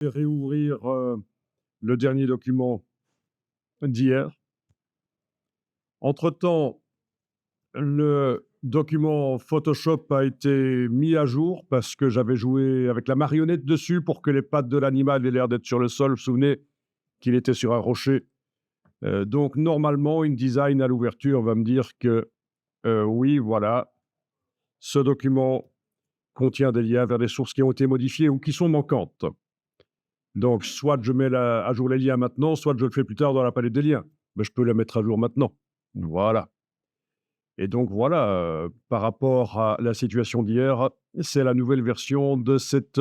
Réouvrir le dernier document d'hier. Entre-temps, le document Photoshop a été mis à jour parce que j'avais joué avec la marionnette dessus pour que les pattes de l'animal aient l'air d'être sur le sol. Vous vous souvenez qu'il était sur un rocher. Donc normalement, InDesign à l'ouverture va me dire que oui, voilà, ce document contient des liens vers des sources qui ont été modifiées ou qui sont manquantes. Donc, soit je mets à jour les liens maintenant, soit je le fais plus tard dans la palette des liens. Mais je peux les mettre à jour maintenant. Voilà. Et donc voilà, par rapport à la situation d'hier, c'est la nouvelle version de cette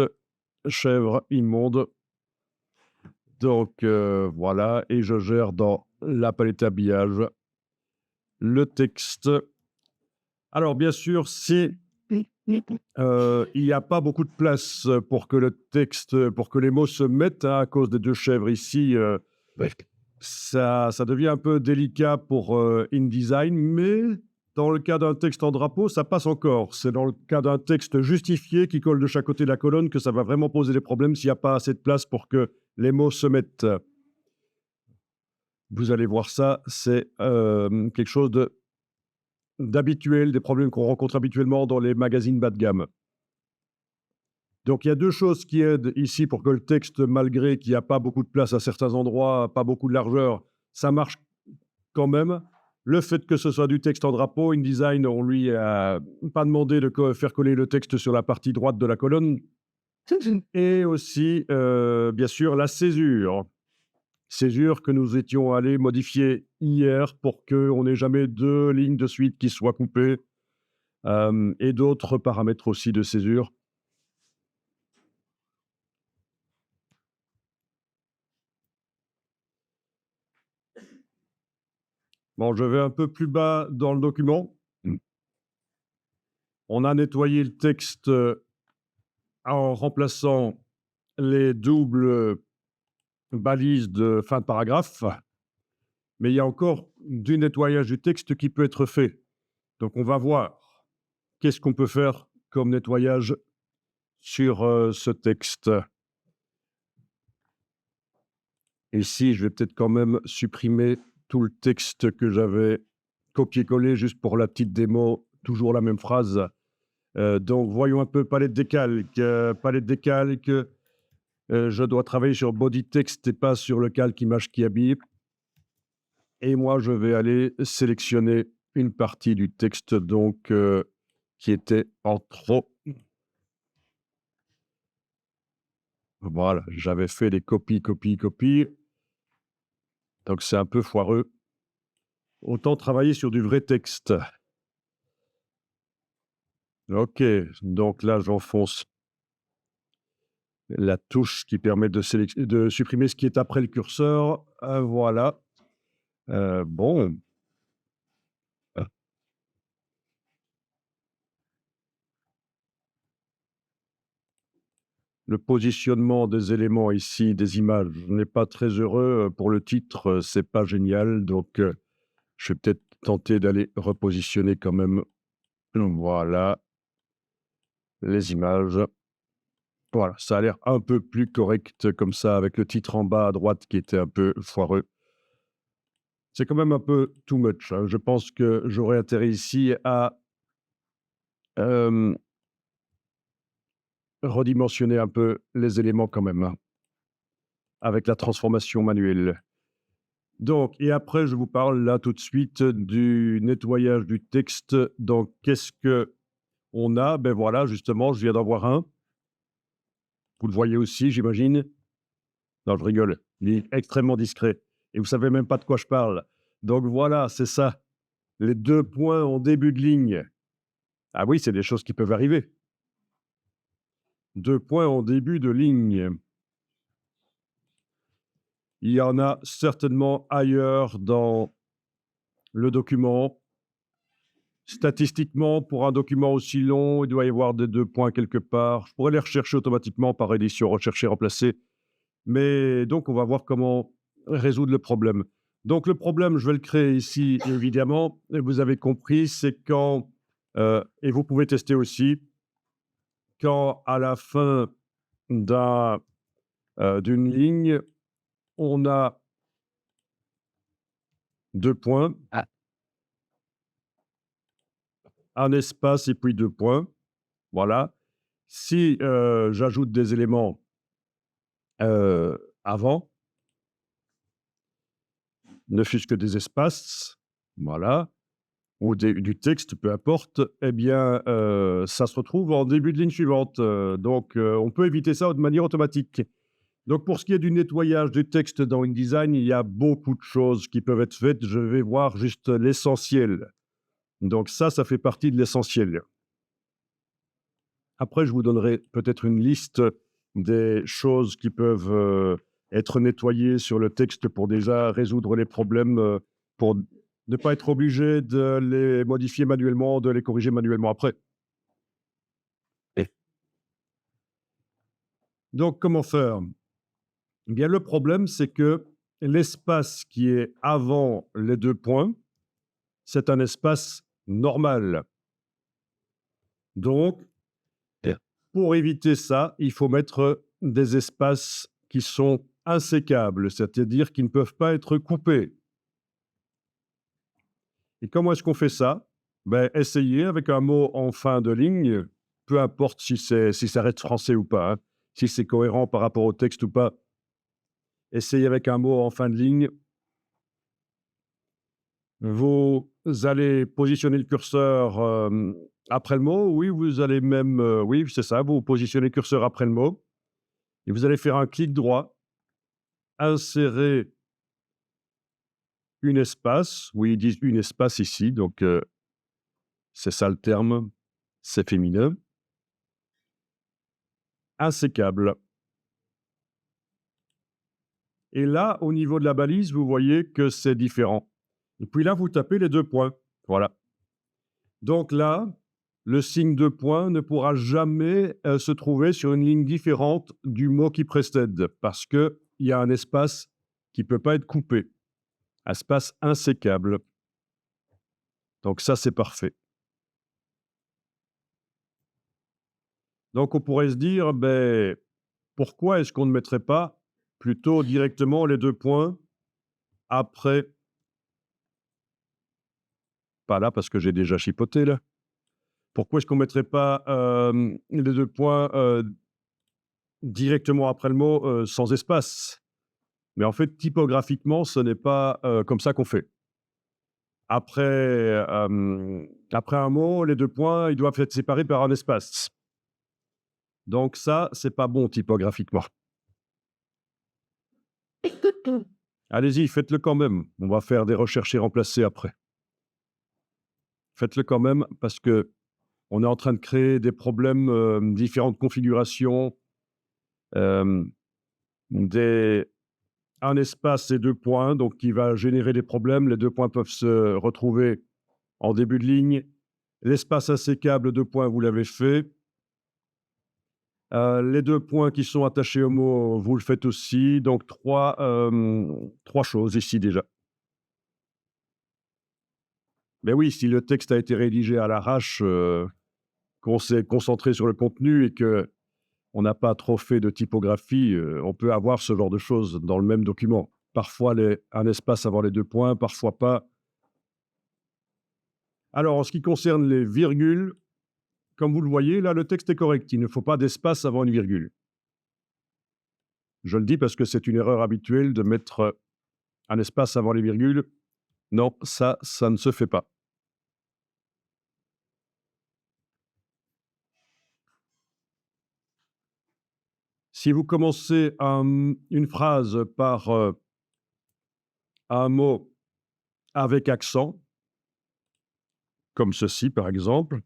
chèvre immonde. Donc voilà, et je gère dans la palette habillage le texte. Alors bien sûr, si il n'y a pas beaucoup de place pour que le texte, pour que les mots se mettent, hein, à cause des deux chèvres ici. Ouais. Ça devient un peu délicat pour InDesign, mais dans le cas d'un texte en drapeau, ça passe encore. C'est dans le cas d'un texte justifié qui colle de chaque côté de la colonne que ça va vraiment poser des problèmes s'il n'y a pas assez de place pour que les mots se mettent. Vous allez voir ça, c'est quelque chose d'habituel, des problèmes qu'on rencontre habituellement dans les magazines bas de gamme. Donc, il y a deux choses qui aident ici pour que le texte, malgré qu'il n'y a pas beaucoup de place à certains endroits, pas beaucoup de largeur, ça marche quand même. Le fait que ce soit du texte en drapeau, InDesign, on lui a pas demandé de faire coller le texte sur la partie droite de la colonne. Et aussi, bien sûr, la césure. Césure que nous étions allés modifier hier pour qu'on n'ait jamais deux lignes de suite qui soient coupées, et d'autres paramètres aussi de césure. Bon, je vais un peu plus bas dans le document. On a nettoyé le texte en remplaçant les doubles balises de fin de paragraphe, mais il y a encore du nettoyage du texte qui peut être fait. Donc on va voir qu'est-ce qu'on peut faire comme nettoyage sur ce texte. Ici, je vais peut-être quand même supprimer tout le texte que j'avais copié-collé juste pour la petite démo, toujours la même phrase. Donc voyons un peu palette décalque. Palette décalque. Je dois travailler sur body text et pas sur le calque image qui habille. Et moi, je vais aller sélectionner une partie du texte donc qui était en trop. Voilà, j'avais fait des copies, copies, copies. Donc c'est un peu foireux. Autant travailler sur du vrai texte. OK, donc là, j'enfonce la touche qui permet de supprimer ce qui est après le curseur. Voilà. Bon. Le positionnement des éléments ici, des images, n'est pas très heureux. Pour le titre, c'est pas génial. Donc, je vais peut-être tenter d'aller repositionner quand même. Voilà. Les images. Voilà, ça a l'air un peu plus correct comme ça, avec le titre en bas à droite qui était un peu foireux. C'est quand même un peu too much, hein. Je pense que j'aurais intérêt ici à redimensionner un peu les éléments quand même, hein, avec la transformation manuelle. Donc, et après, je vous parle là tout de suite du nettoyage du texte. Donc, qu'est-ce que on a? Ben voilà, justement, je viens d'en voir un. Vous le voyez aussi, j'imagine. Non, je rigole. Il est extrêmement discret. Et vous savez même pas de quoi je parle. Donc voilà, c'est ça. Les deux points en début de ligne. Ah oui, c'est des choses qui peuvent arriver. Deux points en début de ligne. Il y en a certainement ailleurs dans le document. Statistiquement, pour un document aussi long, il doit y avoir des deux points quelque part. Je pourrais les rechercher automatiquement par édition, rechercher, remplacer. Mais donc, on va voir comment résoudre le problème. Donc, le problème, je vais le créer ici, évidemment. Et vous avez compris, c'est quand, et vous pouvez tester aussi, quand à la fin d'un d'une ligne, on a 2 points, Ah, un espace et puis 2 points. Voilà. Si, j'ajoute des éléments, avant, ne fût-ce que des espaces, voilà, ou du texte, peu importe, eh bien, ça se retrouve en début de ligne suivante, donc on peut éviter ça de manière automatique. Donc pour ce qui est du nettoyage du texte dans InDesign, il y a beaucoup de choses qui peuvent être faites. Je vais voir juste l'essentiel. Donc ça fait partie de l'essentiel. Après, je vous donnerai peut-être une liste des choses qui peuvent, être nettoyées sur le texte pour déjà résoudre les problèmes, pour ne pas être obligé de les modifier manuellement, de les corriger manuellement après. et Donc comment faire? Eh bien, le problème, c'est que l'espace qui est avant les 2 points, c'est un espace normal. Donc, et pour éviter ça, il faut mettre des espaces qui sont insécables, c'est-à-dire qui ne peuvent pas être coupés. Et comment est-ce qu'on fait ça? Ben, essayez avec un mot en fin de ligne, peu importe si ça reste français ou pas, hein, si c'est cohérent par rapport au texte ou pas. Essayez avec un mot en fin de ligne. Vous allez positionner le curseur, après le mot. Oui, vous allez même, oui, c'est ça, vous positionnez le curseur après le mot et vous allez faire un clic droit, insérer une espace. Oui, ils disent une espace ici, donc c'est ça le terme, c'est féminin. Insécable. Et là, au niveau de la balise, vous voyez que c'est différent. Et puis là, vous tapez les 2 points. Voilà. Donc là, le signe de point ne pourra jamais, se trouver sur une ligne différente du mot qui précède parce qu'il y a un espace qui ne peut pas être coupé. Espace insécable. Donc ça, c'est parfait. Donc on pourrait se dire, beh, pourquoi est-ce qu'on ne mettrait pas plutôt directement les 2 points après pas là parce que j'ai déjà chipoté là. Pourquoi est-ce qu'on ne mettrait pas, les 2 points, directement après le mot, sans espace? Mais en fait, typographiquement, ce n'est pas, comme ça qu'on fait. Après, après un mot, les 2 points, ils doivent être séparés par un espace. Donc ça, c'est pas bon typographiquement. Allez-y, faites-le quand même. On va faire des recherches et remplacer après. Faites-le quand même parce que on est en train de créer des problèmes, différentes configurations, hem, des un espace et 2 points, donc qui va générer des problèmes. Les 2 points peuvent se retrouver en début de ligne. L'espace insécable, 2 points, vous l'avez fait. Les 2 points qui sont attachés au mot, vous le faites aussi. Donc 3 choses ici déjà. Mais oui, si le texte a été rédigé à l'arrache, qu'on s'est concentré sur le contenu et qu'on n'a pas trop fait de typographie, on peut avoir ce genre de choses dans le même document. Parfois un espace avant les 2 points, parfois pas. Alors en ce qui concerne les virgules, comme vous le voyez, là, le texte est correct. Il ne faut pas d'espace avant une virgule. Je le dis parce que c'est une erreur habituelle de mettre un espace avant les virgules. Non, ça ne se fait pas. Si vous commencez une phrase par un mot avec accent, comme ceci par exemple,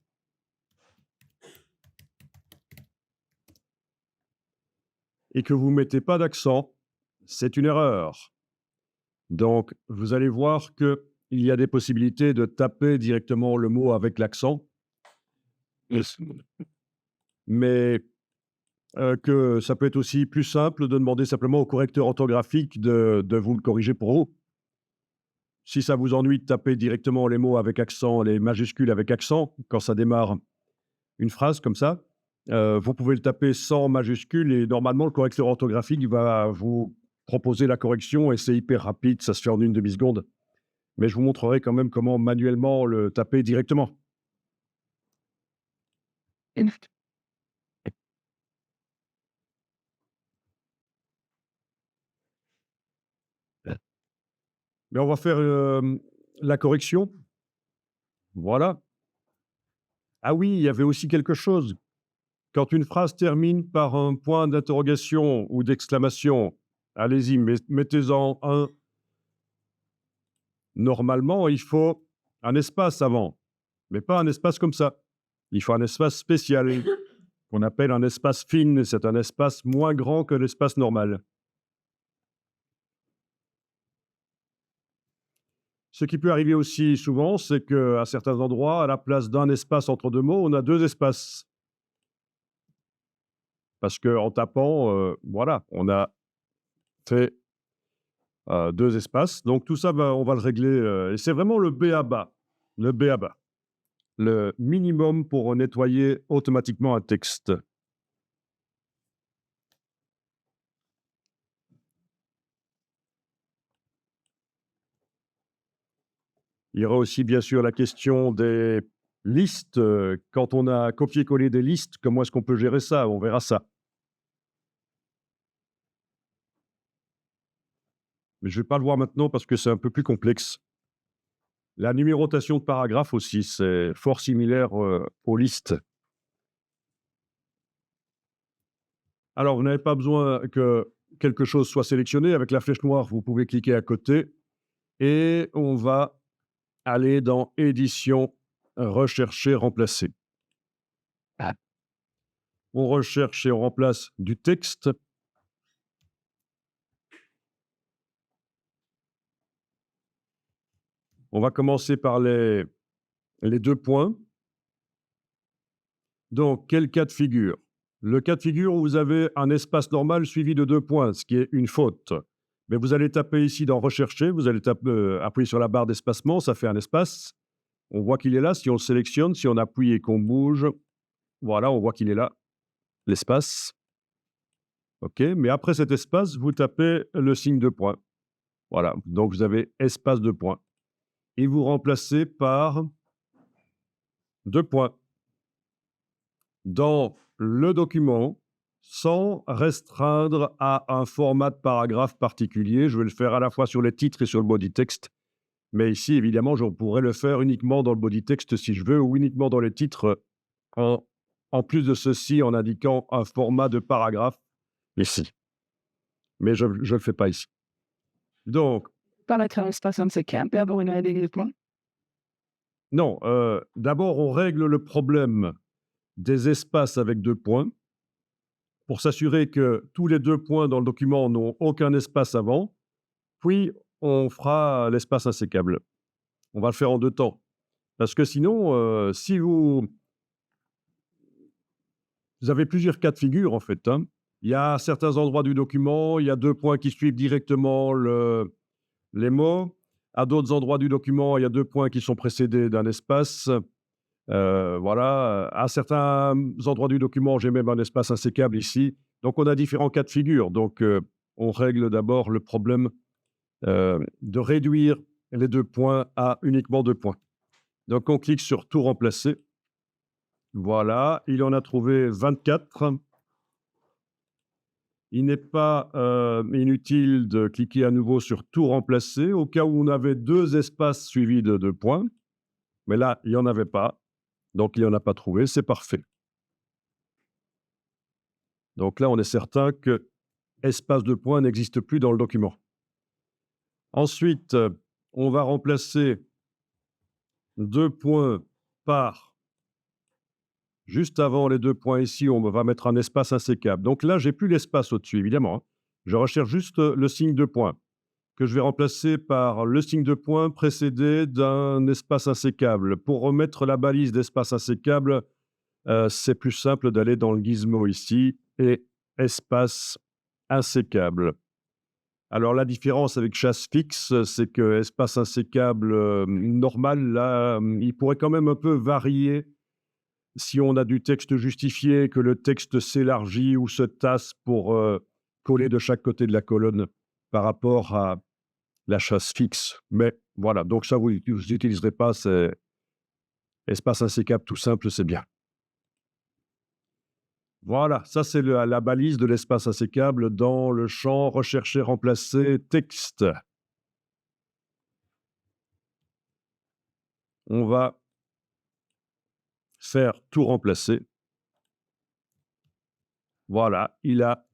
et que vous ne mettez pas d'accent, c'est une erreur. Donc, vous allez voir qu'il y a des possibilités de taper directement le mot avec l'accent, mais que ça peut être aussi plus simple de demander simplement au correcteur orthographique de vous le corriger pour vous. Si ça vous ennuie de taper directement les mots avec accent, les majuscules avec accent, quand ça démarre une phrase comme ça, Vous pouvez le taper sans majuscule et normalement, le correcteur orthographique va vous proposer la correction et c'est hyper rapide, ça se fait en une demi-seconde. Mais je vous montrerai quand même comment manuellement le taper directement. Mais on va faire, la correction. Voilà. Ah oui, il y avait aussi quelque chose. Quand une phrase termine par un point d'interrogation ou d'exclamation, allez-y, mettez-en un. Normalement, il faut un espace avant, mais pas un espace comme ça. Il faut un espace spécial qu'on appelle un espace fine. C'est un espace moins grand que l'espace normal. Ce qui peut arriver aussi souvent, c'est qu'à certains endroits, à la place d'un espace entre deux mots, on a deux espaces. Parce qu'en tapant, voilà, on a fait 2 espaces. Donc tout ça, on va le régler, et c'est vraiment le b.a-ba, le b.a-ba, le minimum pour nettoyer automatiquement un texte. Il y aura aussi bien sûr la question des listes, quand on a copié-collé des listes, comment est-ce qu'on peut gérer ça? On verra ça. Mais je ne vais pas le voir maintenant parce que c'est un peu plus complexe. La numérotation de paragraphes aussi, c'est fort similaire, aux listes. Alors, vous n'avez pas besoin que quelque chose soit sélectionné. Avec la flèche noire, vous pouvez cliquer à côté et on va aller dans Édition, rechercher, remplacer. Ah. On recherche et on remplace du texte. On va commencer par les 2 points. Donc, quel cas de figure? Le cas de figure où vous avez un espace normal suivi de 2 points, ce qui est une faute. Mais vous allez taper ici dans Rechercher, vous allez appuyer sur la barre d'espacement, ça fait un espace. On voit qu'il est là. Si on le sélectionne, si on appuie et qu'on bouge, voilà, on voit qu'il est là, l'espace. OK, mais après cet espace, vous tapez le signe de point. Voilà, donc vous avez espace de point et vous remplacez par 2 points. Dans le document, sans restreindre à un format de paragraphe particulier. Je vais le faire à la fois sur les titres et sur le body text. Mais ici, évidemment, je pourrais le faire uniquement dans le body text si je veux, ou uniquement dans les titres, en plus de ceci, en indiquant un format de paragraphe ici. Mais je ne le fais pas ici. Donc, non, d'abord, on règle le problème des espaces avec 2 points, pour s'assurer que tous les 2 points dans le document n'ont aucun espace avant, puis on fera l'espace insécable. On va le faire en 2 temps. Parce que sinon, si vous avez plusieurs cas de figure, en fait, hein. Il y a certains endroits du document, il y a 2 points qui suivent directement les mots. À d'autres endroits du document, il y a 2 points qui sont précédés d'un espace. Voilà, à certains endroits du document, j'ai même un espace insécable ici. Donc on a différents cas de figure. Donc, on règle d'abord le problème, de réduire les 2 points à uniquement 2 points. Donc on clique sur Tout remplacer. Voilà, il en a trouvé 24. Il n'est pas, inutile de cliquer à nouveau sur Tout remplacer, au cas où on avait 2 espaces suivis de 2 points. Mais là, il n'y en avait pas, donc il en a pas trouvé, c'est parfait. Donc là, on est certain que espace de points n'existe plus dans le document. Ensuite, on va remplacer 2 points par, juste avant les 2 points ici, on va mettre un espace insécable. Donc là, j'ai plus l'espace au-dessus, évidemment, hein. Je recherche juste le signe de point, que je vais remplacer par le signe de point précédé d'un espace insécable. Pour remettre la balise d'espace insécable, c'est plus simple d'aller dans le gizmo ici et espace insécable. Alors la différence avec chasse fixe, c'est que espace insécable, normal, là, il pourrait quand même un peu varier si on a du texte justifié, que le texte s'élargit ou se tasse pour coller de chaque côté de la colonne par rapport à la chasse fixe. Mais voilà, donc ça, vous n'utiliserez pas, c'est espace insécable tout simple, c'est bien. Voilà, ça c'est la balise de l'espace insécable dans le champ rechercher, remplacer, texte. On va faire tout remplacer. Voilà, il a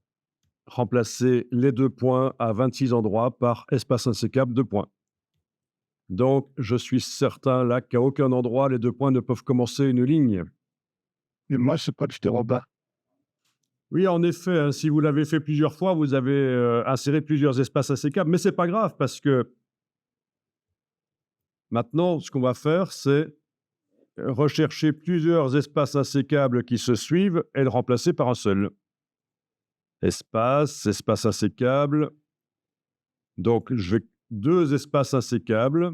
remplacé les 2 points à 26 endroits par espace insécable 2 points. Donc, je suis certain là qu'à aucun endroit les 2 points ne peuvent commencer une ligne. Et moi, c'est pas que je te rebats. Oui, en effet, hein, si vous l'avez fait plusieurs fois, vous avez inséré plusieurs espaces insécables, mais c'est pas grave parce que maintenant, ce qu'on va faire, c'est rechercher plusieurs espaces insécables qui se suivent et le remplacer par un seul. Espace, espace insécable. Donc, je vais 2 espaces insécables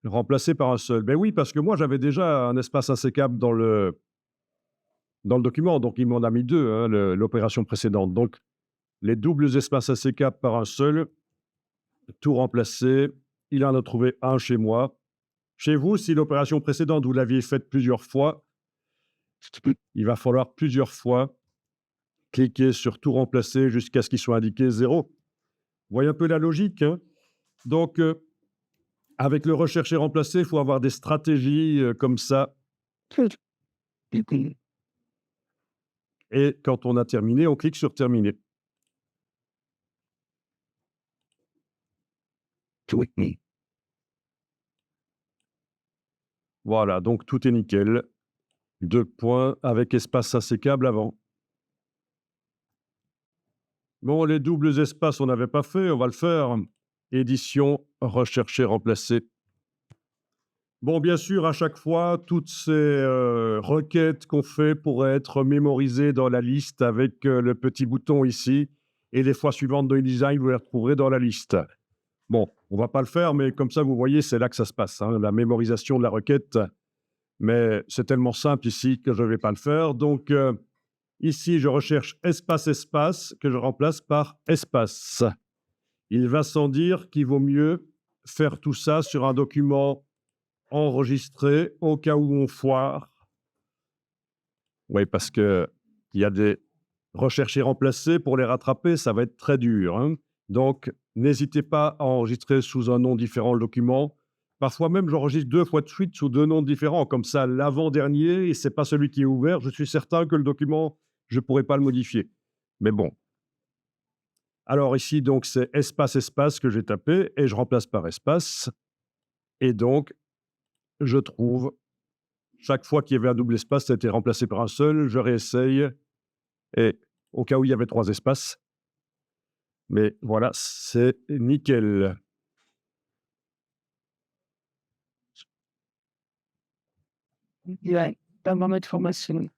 remplacés par un seul. Ben oui, parce que moi, j'avais déjà un espace insécable dans le document, donc il m'en a mis 2, hein, l'opération précédente. Donc, les doubles espaces insécables par un seul, tout remplacé. Il en a trouvé un chez moi. Chez vous, si l'opération précédente, vous l'aviez faite plusieurs fois, il va falloir plusieurs fois cliquer sur tout remplacer jusqu'à ce qu'il soit indiqué 0. Vous voyez un peu la logique, hein? Donc, avec le rechercher remplacer, il faut avoir des stratégies comme ça. Et quand on a terminé, on clique sur terminer. Voilà, donc tout est nickel. 2 points avec espace insécable avant. Bon, les doubles espaces, on n'avait pas fait, on va le faire. Édition, rechercher, remplacer. Bon, bien sûr, à chaque fois, toutes ces requêtes qu'on fait pourraient être mémorisées dans la liste avec le petit bouton ici. Et les fois suivantes de InDesign, vous les retrouverez dans la liste. Bon, on va pas le faire, mais comme ça, vous voyez, c'est là que ça se passe, hein, la mémorisation de la requête. Mais c'est tellement simple ici que je ne vais pas le faire. Donc, ici, je recherche espace, espace, que je remplace par espace. Il va sans dire qu'il vaut mieux faire tout ça sur un document enregistré au cas où on foire. Oui, parce qu'il y a des recherches et remplacés, pour les rattraper, ça va être très dur, hein. Donc, n'hésitez pas à enregistrer sous un nom différent le document. Parfois même, j'enregistre 2 fois de suite sous 2 noms différents. Comme ça, l'avant-dernier, et ce n'est pas celui qui est ouvert, je suis certain que le document, je ne pourrai pas le modifier. Mais bon. Alors ici, donc, c'est espace, espace que j'ai tapé et je remplace par espace. Et donc, je trouve, chaque fois qu'il y avait un double espace, ça a été remplacé par un seul. Je réessaye. Et au cas où il y avait 3 espaces. Mais voilà, c'est nickel. Ouais, pas vraiment de formation.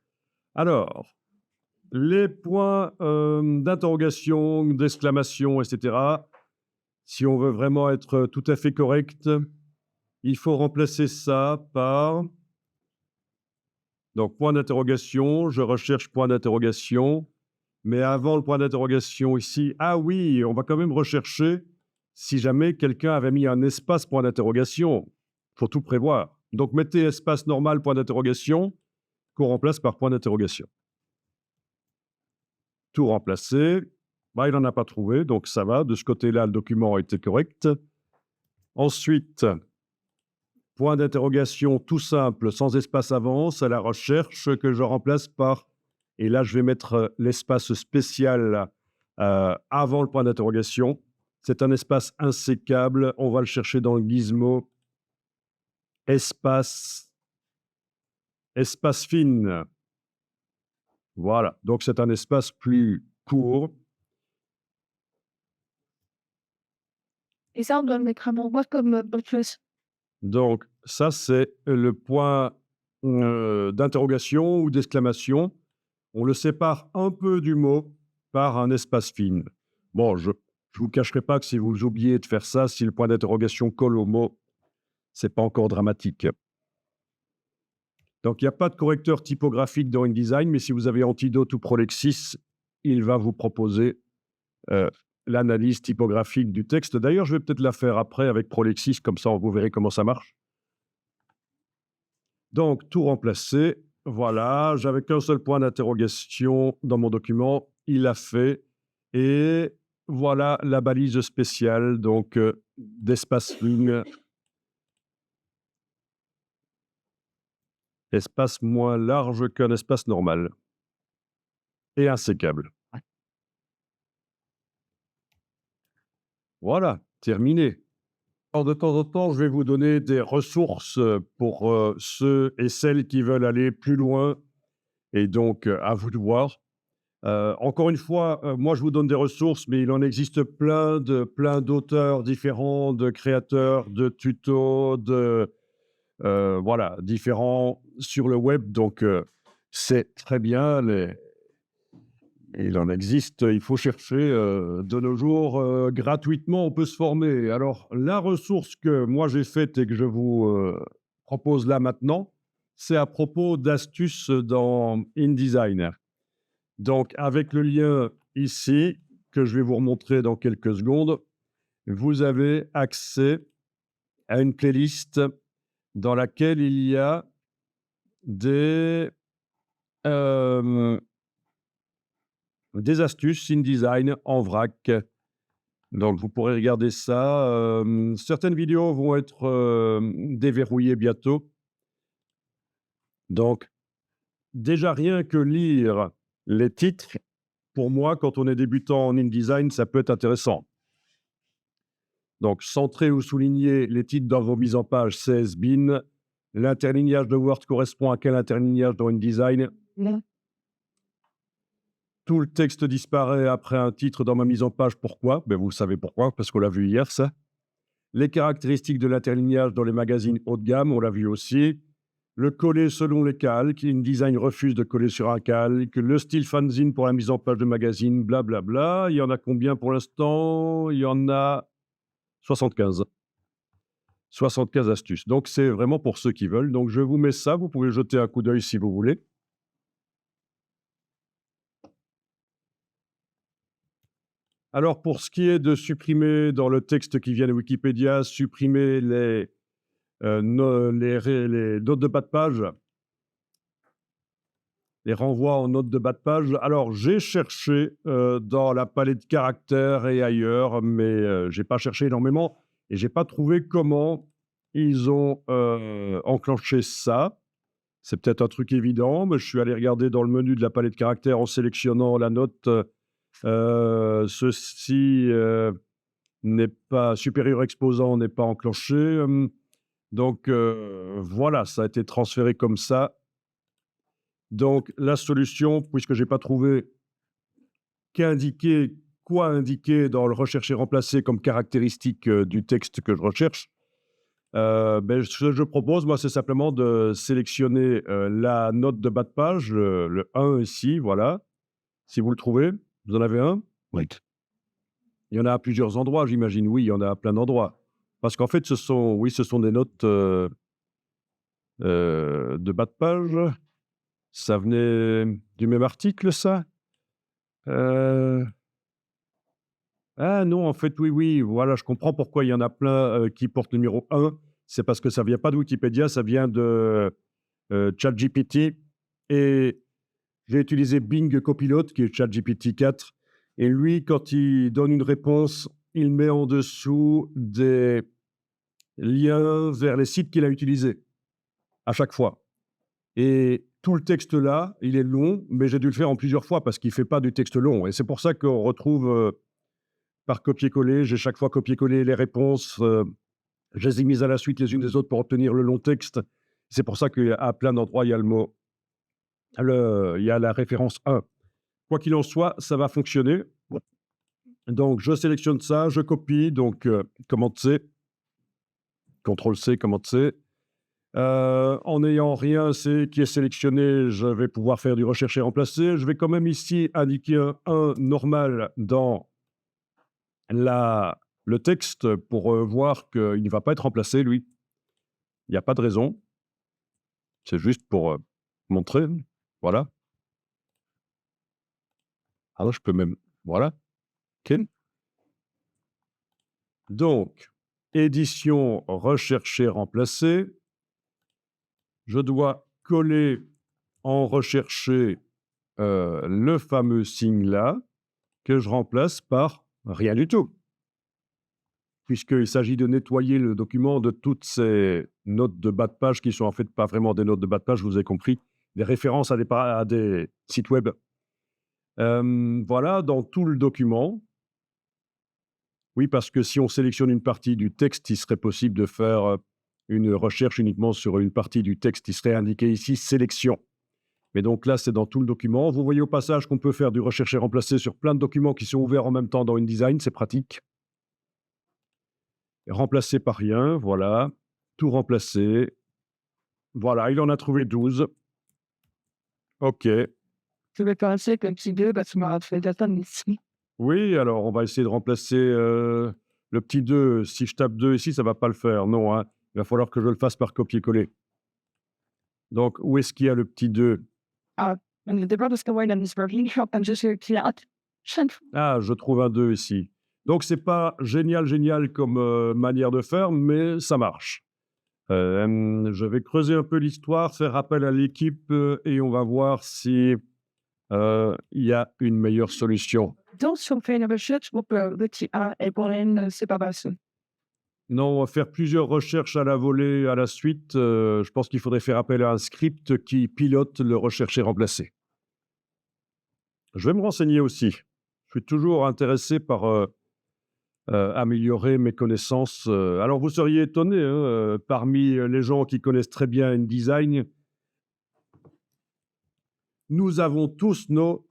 Alors, les points d'interrogation, d'exclamation, etc. Si on veut vraiment être tout à fait correct, il faut remplacer ça par... Donc, point d'interrogation, je recherche point d'interrogation. Mais avant le point d'interrogation ici, ah oui, on va quand même rechercher si jamais quelqu'un avait mis un espace point d'interrogation. Il faut tout prévoir. Donc, mettez espace normal point d'interrogation qu'on remplace par point d'interrogation. Tout remplacé. Bah, il n'en a pas trouvé, donc ça va. De ce côté-là, le document a été correct. Ensuite, point d'interrogation tout simple, sans espace avant, c'est la recherche que je remplace par... Et là, je vais mettre l'espace spécial avant le point d'interrogation. C'est un espace insécable. On va le chercher dans le gizmo. Espace, espace fine. Voilà. Donc, c'est un espace plus court. Et ça, on doit le mettre à l'endroit comme autre chose. Donc, ça, c'est le point d'interrogation ou d'exclamation. On le sépare un peu du mot par un espace fine. Bon, je ne vous cacherai pas que si vous oubliez de faire ça, si le point d'interrogation colle au mot, c'est pas encore dramatique. Donc, il n'y a pas de correcteur typographique dans InDesign, mais si vous avez Antidote ou Prolexis, il va vous proposer l'analyse typographique du texte. D'ailleurs, je vais peut-être la faire après avec Prolexis, comme ça, vous verrez comment ça marche. Donc, tout remplacer. Voilà, j'avais qu'un seul point d'interrogation dans mon document. Il l'a fait. Et voilà la balise spéciale, donc d'espace ligne, espace moins large qu'un espace normal et insécable. Voilà, terminé. Alors, de temps en temps, je vais vous donner des ressources pour ceux et celles qui veulent aller plus loin. Et donc, à vous de voir. Encore une fois, moi, je vous donne des ressources, mais il en existe plein d'auteurs différents, de créateurs, de tutos, voilà, différents sur le web. Donc, c'est très bien. Il en existe, il faut chercher de nos jours gratuitement, on peut se former. Alors, la ressource que moi j'ai faite et que je vous propose là maintenant, c'est à propos d'astuces dans InDesign. Donc, avec le lien ici, que je vais vous remontrer dans quelques secondes, vous avez accès à une playlist dans laquelle il y a euh, des astuces InDesign en vrac. Donc, vous pourrez regarder ça. Certaines vidéos vont être déverrouillées bientôt. Donc, déjà rien que lire les titres, pour moi, quand on est débutant en InDesign, ça peut être intéressant. Donc, centrer ou souligner les titres dans vos mises en page, c'est has-been. L'interlignage de Word correspond à quel interlignage dans InDesign? Tout le texte disparaît après un titre dans ma mise en page. Pourquoi? Ben, vous savez pourquoi, parce qu'on l'a vu hier, ça. Les caractéristiques de l'interlignage dans les magazines haut de gamme, on l'a vu aussi. Le coller selon les calques, InDesign refuse de coller sur un calque. Le style fanzine pour la mise en page de magazine, blablabla. Il y en a combien pour l'instant? Il y en a 75. 75 astuces. Donc, c'est vraiment pour ceux qui veulent. Donc, je vous mets ça. Vous pouvez jeter un coup d'œil si vous voulez. Alors, pour ce qui est de supprimer dans le texte qui vient de Wikipédia, supprimer les notes de bas de page, les renvois en notes de bas de page. Alors, j'ai cherché dans la palette de caractères et ailleurs, mais je n'ai pas cherché énormément et je n'ai pas trouvé comment ils ont enclenché ça. C'est peut-être un truc évident, mais je suis allé regarder dans le menu de la palette de caractères en sélectionnant la note. Ceci n'est pas supérieur exposant, n'est pas enclenché. Donc, voilà, ça a été transféré comme ça. Donc, la solution, puisque je n'ai pas trouvé quoi indiquer dans le rechercher remplacer comme caractéristique du texte que je recherche, ce que je propose, moi, c'est simplement de sélectionner la note de bas de page, le 1 ici, voilà. Si vous le trouvez, vous en avez un? Oui. Il y en a à plusieurs endroits, j'imagine. Oui, il y en a à plein d'endroits. Parce qu'en fait, ce sont des notes de bas de page. Ça venait du même article, ça? Ah non, en fait, oui, voilà, je comprends pourquoi il y en a plein qui portent le numéro 1. C'est parce que ça vient pas de Wikipédia, ça vient de ChatGPT. Et j'ai utilisé Bing Copilot, qui est ChatGPT 4. Et lui, quand il donne une réponse, il met en dessous des liens vers les sites qu'il a utilisés, à chaque fois. Et tout le texte là, il est long, mais j'ai dû le faire en plusieurs fois parce qu'il ne fait pas du texte long. Et c'est pour ça qu'on retrouve par copier-coller, j'ai chaque fois copié-collé les réponses, je les ai mises à la suite les unes des autres pour obtenir le long texte. C'est pour ça qu'à plein d'endroits, il y a il y a la référence 1. Quoi qu'il en soit, ça va fonctionner. Donc, je sélectionne ça, je copie, donc commande C, CTRL C, commande C. En n'ayant rien C qui est sélectionné, je vais pouvoir faire du rechercher remplacer. Je vais quand même ici indiquer un 1 normal dans le texte pour voir qu'il ne va pas être remplacé, lui. Il n'y a pas de raison. C'est juste pour montrer. Voilà. Ah, je peux même. Voilà. OK. Donc, édition rechercher, remplacer. Je dois coller en rechercher le fameux signe-là que je remplace par rien du tout. Puisqu'il s'agit de nettoyer le document de toutes ces notes de bas de page qui sont en fait pas vraiment des notes de bas de page, vous avez compris, des références à des sites web. Voilà, dans tout le document. Oui, parce que si on sélectionne une partie du texte, il serait possible de faire une recherche uniquement sur une partie du texte. Il serait indiqué ici sélection. Mais donc là, c'est dans tout le document. Vous voyez au passage qu'on peut faire du rechercher remplacer sur plein de documents qui sont ouverts en même temps dans InDesign, c'est pratique. Remplacer par rien, voilà. Tout remplacer. Voilà, il en a trouvé 12. OK. Je vais commencer avec un petit 2 parce que tu m'auras fait d'attendre ici. Oui, alors on va essayer de remplacer le petit 2. Si je tape 2 ici, ça ne va pas le faire. Non, hein. Il va falloir que je le fasse par copier-coller. Donc, où est-ce qu'il y a le petit 2? Ah, and the brothers go in and this review shop and just here to out. Ah, je trouve un 2 ici. Donc, c'est pas génial, génial comme manière de faire, mais ça marche. Je vais creuser un peu l'histoire, faire appel à l'équipe et on va voir si il y a une meilleure solution. Donc, si on fait une recherche, on peut le petit A et pour une séparation. Non, on va faire plusieurs recherches à la volée, à la suite. Je pense qu'il faudrait faire appel à un script qui pilote le rechercher remplacer. Je vais me renseigner aussi. Je suis toujours intéressé par améliorer mes connaissances. Alors, vous seriez étonné, hein, parmi les gens qui connaissent très bien InDesign, nous avons tous nos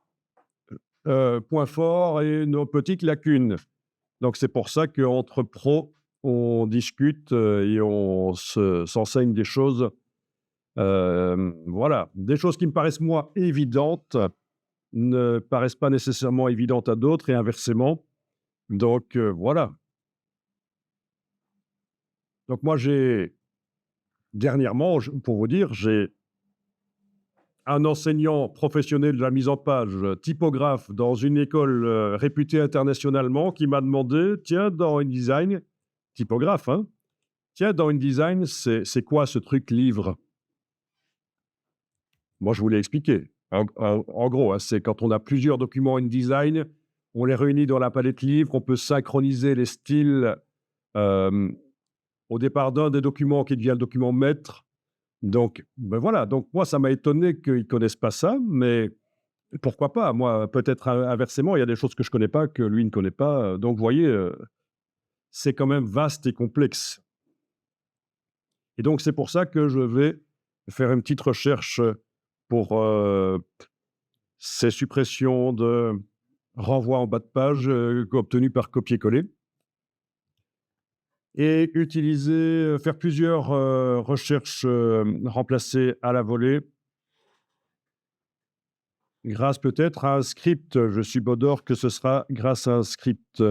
points forts et nos petites lacunes. Donc, c'est pour ça qu'entre pros, on discute et on s'enseigne des choses. Voilà, des choses qui me paraissent, moi, évidentes, ne paraissent pas nécessairement évidentes à d'autres et inversement. Donc, voilà. Donc, moi, dernièrement, pour vous dire, j'ai un enseignant professionnel de la mise en page, typographe dans une école réputée internationalement qui m'a demandé, tiens, dans InDesign, typographe, hein, tiens, dans InDesign, c'est quoi ce truc livre? Moi, je vous l'ai expliqué. En gros, hein, c'est quand on a plusieurs documents InDesign, on les réunit dans la palette livre, on peut synchroniser les styles au départ d'un des documents qui devient le document maître. Donc, ben voilà. Donc, moi, ça m'a étonné qu'ils ne connaissent pas ça, mais pourquoi pas? Moi, peut-être inversement, il y a des choses que je ne connais pas, que lui ne connaît pas. Donc, vous voyez, c'est quand même vaste et complexe. Et donc, c'est pour ça que je vais faire une petite recherche pour ces suppressions de renvoi en bas de page obtenues par copier-coller. Et utiliser, faire plusieurs recherches remplacer à la volée grâce peut-être à un script. Je subodore que ce sera grâce à un script.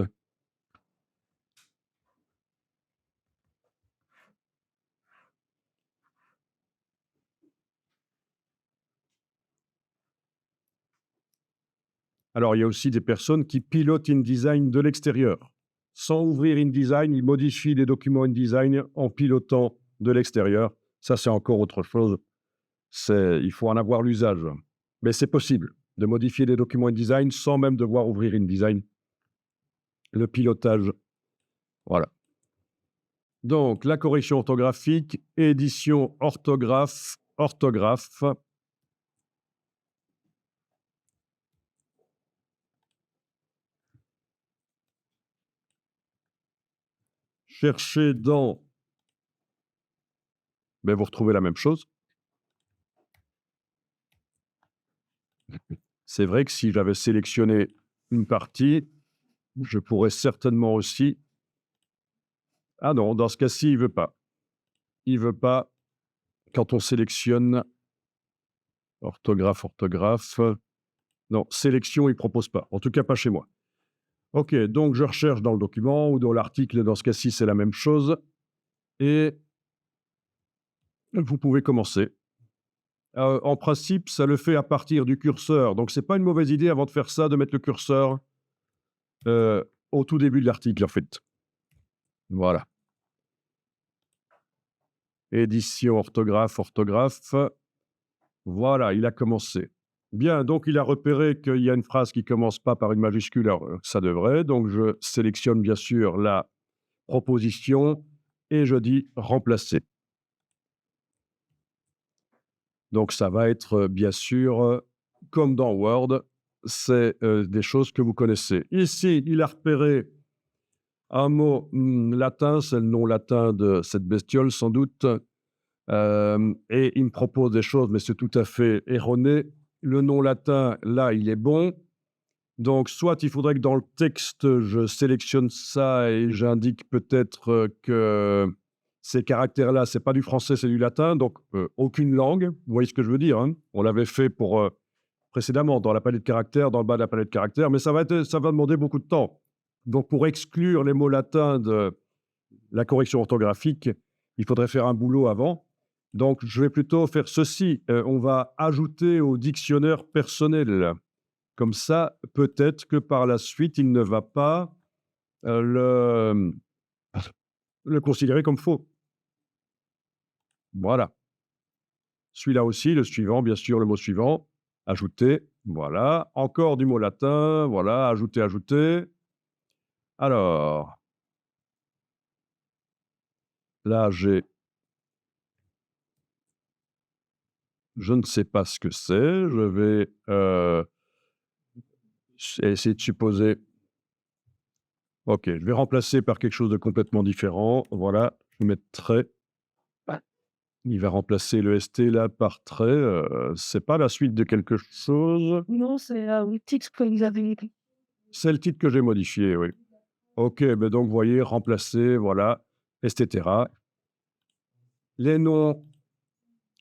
Alors, il y a aussi des personnes qui pilotent InDesign de l'extérieur. Sans ouvrir InDesign, ils modifient les documents InDesign en pilotant de l'extérieur. Ça, c'est encore autre chose. Il faut en avoir l'usage. Mais c'est possible de modifier les documents InDesign sans même devoir ouvrir InDesign. Le pilotage, voilà. Donc, la correction orthographique, édition orthographe, orthographe. Cherchez dans... Ben, vous retrouvez la même chose. C'est vrai que si j'avais sélectionné une partie, je pourrais certainement aussi... Ah non, dans ce cas-ci, il ne veut pas. Il ne veut pas quand on sélectionne orthographe, orthographe. Non, sélection, il ne propose pas. En tout cas, pas chez moi. OK, donc je recherche dans le document ou dans l'article. Dans ce cas-ci, c'est la même chose. Et vous pouvez commencer. En principe, ça le fait à partir du curseur. Donc c'est pas une mauvaise idée avant de faire ça, de mettre le curseur, au tout début de l'article, en fait. Voilà. Édition, orthographe, orthographe. Voilà, il a commencé. Bien, donc il a repéré qu'il y a une phrase qui commence pas par une majuscule, alors, ça devrait, donc je sélectionne bien sûr la proposition et je dis «remplacer». Donc ça va être, bien sûr, comme dans Word, c'est, des choses que vous connaissez. Ici, il a repéré un mot, latin, c'est le nom latin de cette bestiole sans doute, et il me propose des choses, mais c'est tout à fait erroné. Le nom latin, là, il est bon. Donc soit il faudrait que dans le texte, je sélectionne ça et j'indique peut-être, que ces caractères-là, c'est pas du français, c'est du latin, donc aucune langue. Vous voyez ce que je veux dire, hein? On l'avait fait pour, précédemment dans la palette de caractères, dans le bas de la palette de caractères, mais ça va demander beaucoup de temps. Donc pour exclure les mots latins de la correction orthographique, il faudrait faire un boulot avant. Donc je vais plutôt faire ceci, on va ajouter au dictionnaire personnel. Comme ça, peut-être que par la suite, il ne va pas, le considérer comme faux. Voilà. Celui-là aussi, le suivant, bien sûr, le mot suivant, ajouter, voilà. Encore du mot latin, voilà, ajouter, ajouter. Alors, là, j'ai je ne sais pas ce que c'est, je vais, essayer de supposer. OK, je vais remplacer par quelque chose de complètement différent. Voilà, je vais mettre trait. Il va remplacer le ST là par trait, c'est pas la suite de quelque chose? Non, c'est, le titre que vous avez écrit. C'est le titre que j'ai modifié, oui. OK, beh, donc vous voyez, remplacer, voilà, et cetera. Les noms,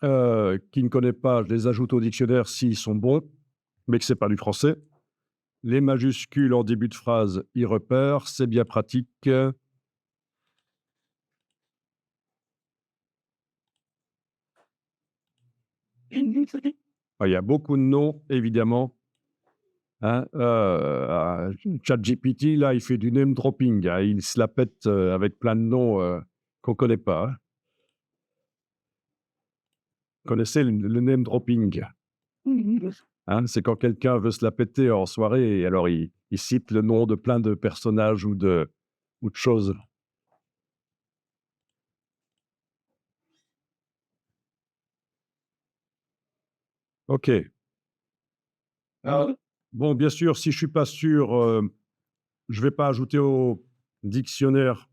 qu'il ne connaît pas, je les ajoute au dictionnaire s'ils sont bons, mais que c'est pas du français. Les majuscules en début de phrase, il repère, c'est bien pratique. Ah, il y a beaucoup de noms, évidemment. Hein, ChatGPT, là, il fait du name dropping, hein, il se la pète, avec plein de noms, qu'on connaît pas, hein. Vous connaissez le name dropping? Hein, c'est quand quelqu'un veut se la péter en soirée et alors il cite le nom de plein de personnages ou de choses. OK. Bon, bien sûr, si je suis pas sûr, je vais pas ajouter au dictionnaire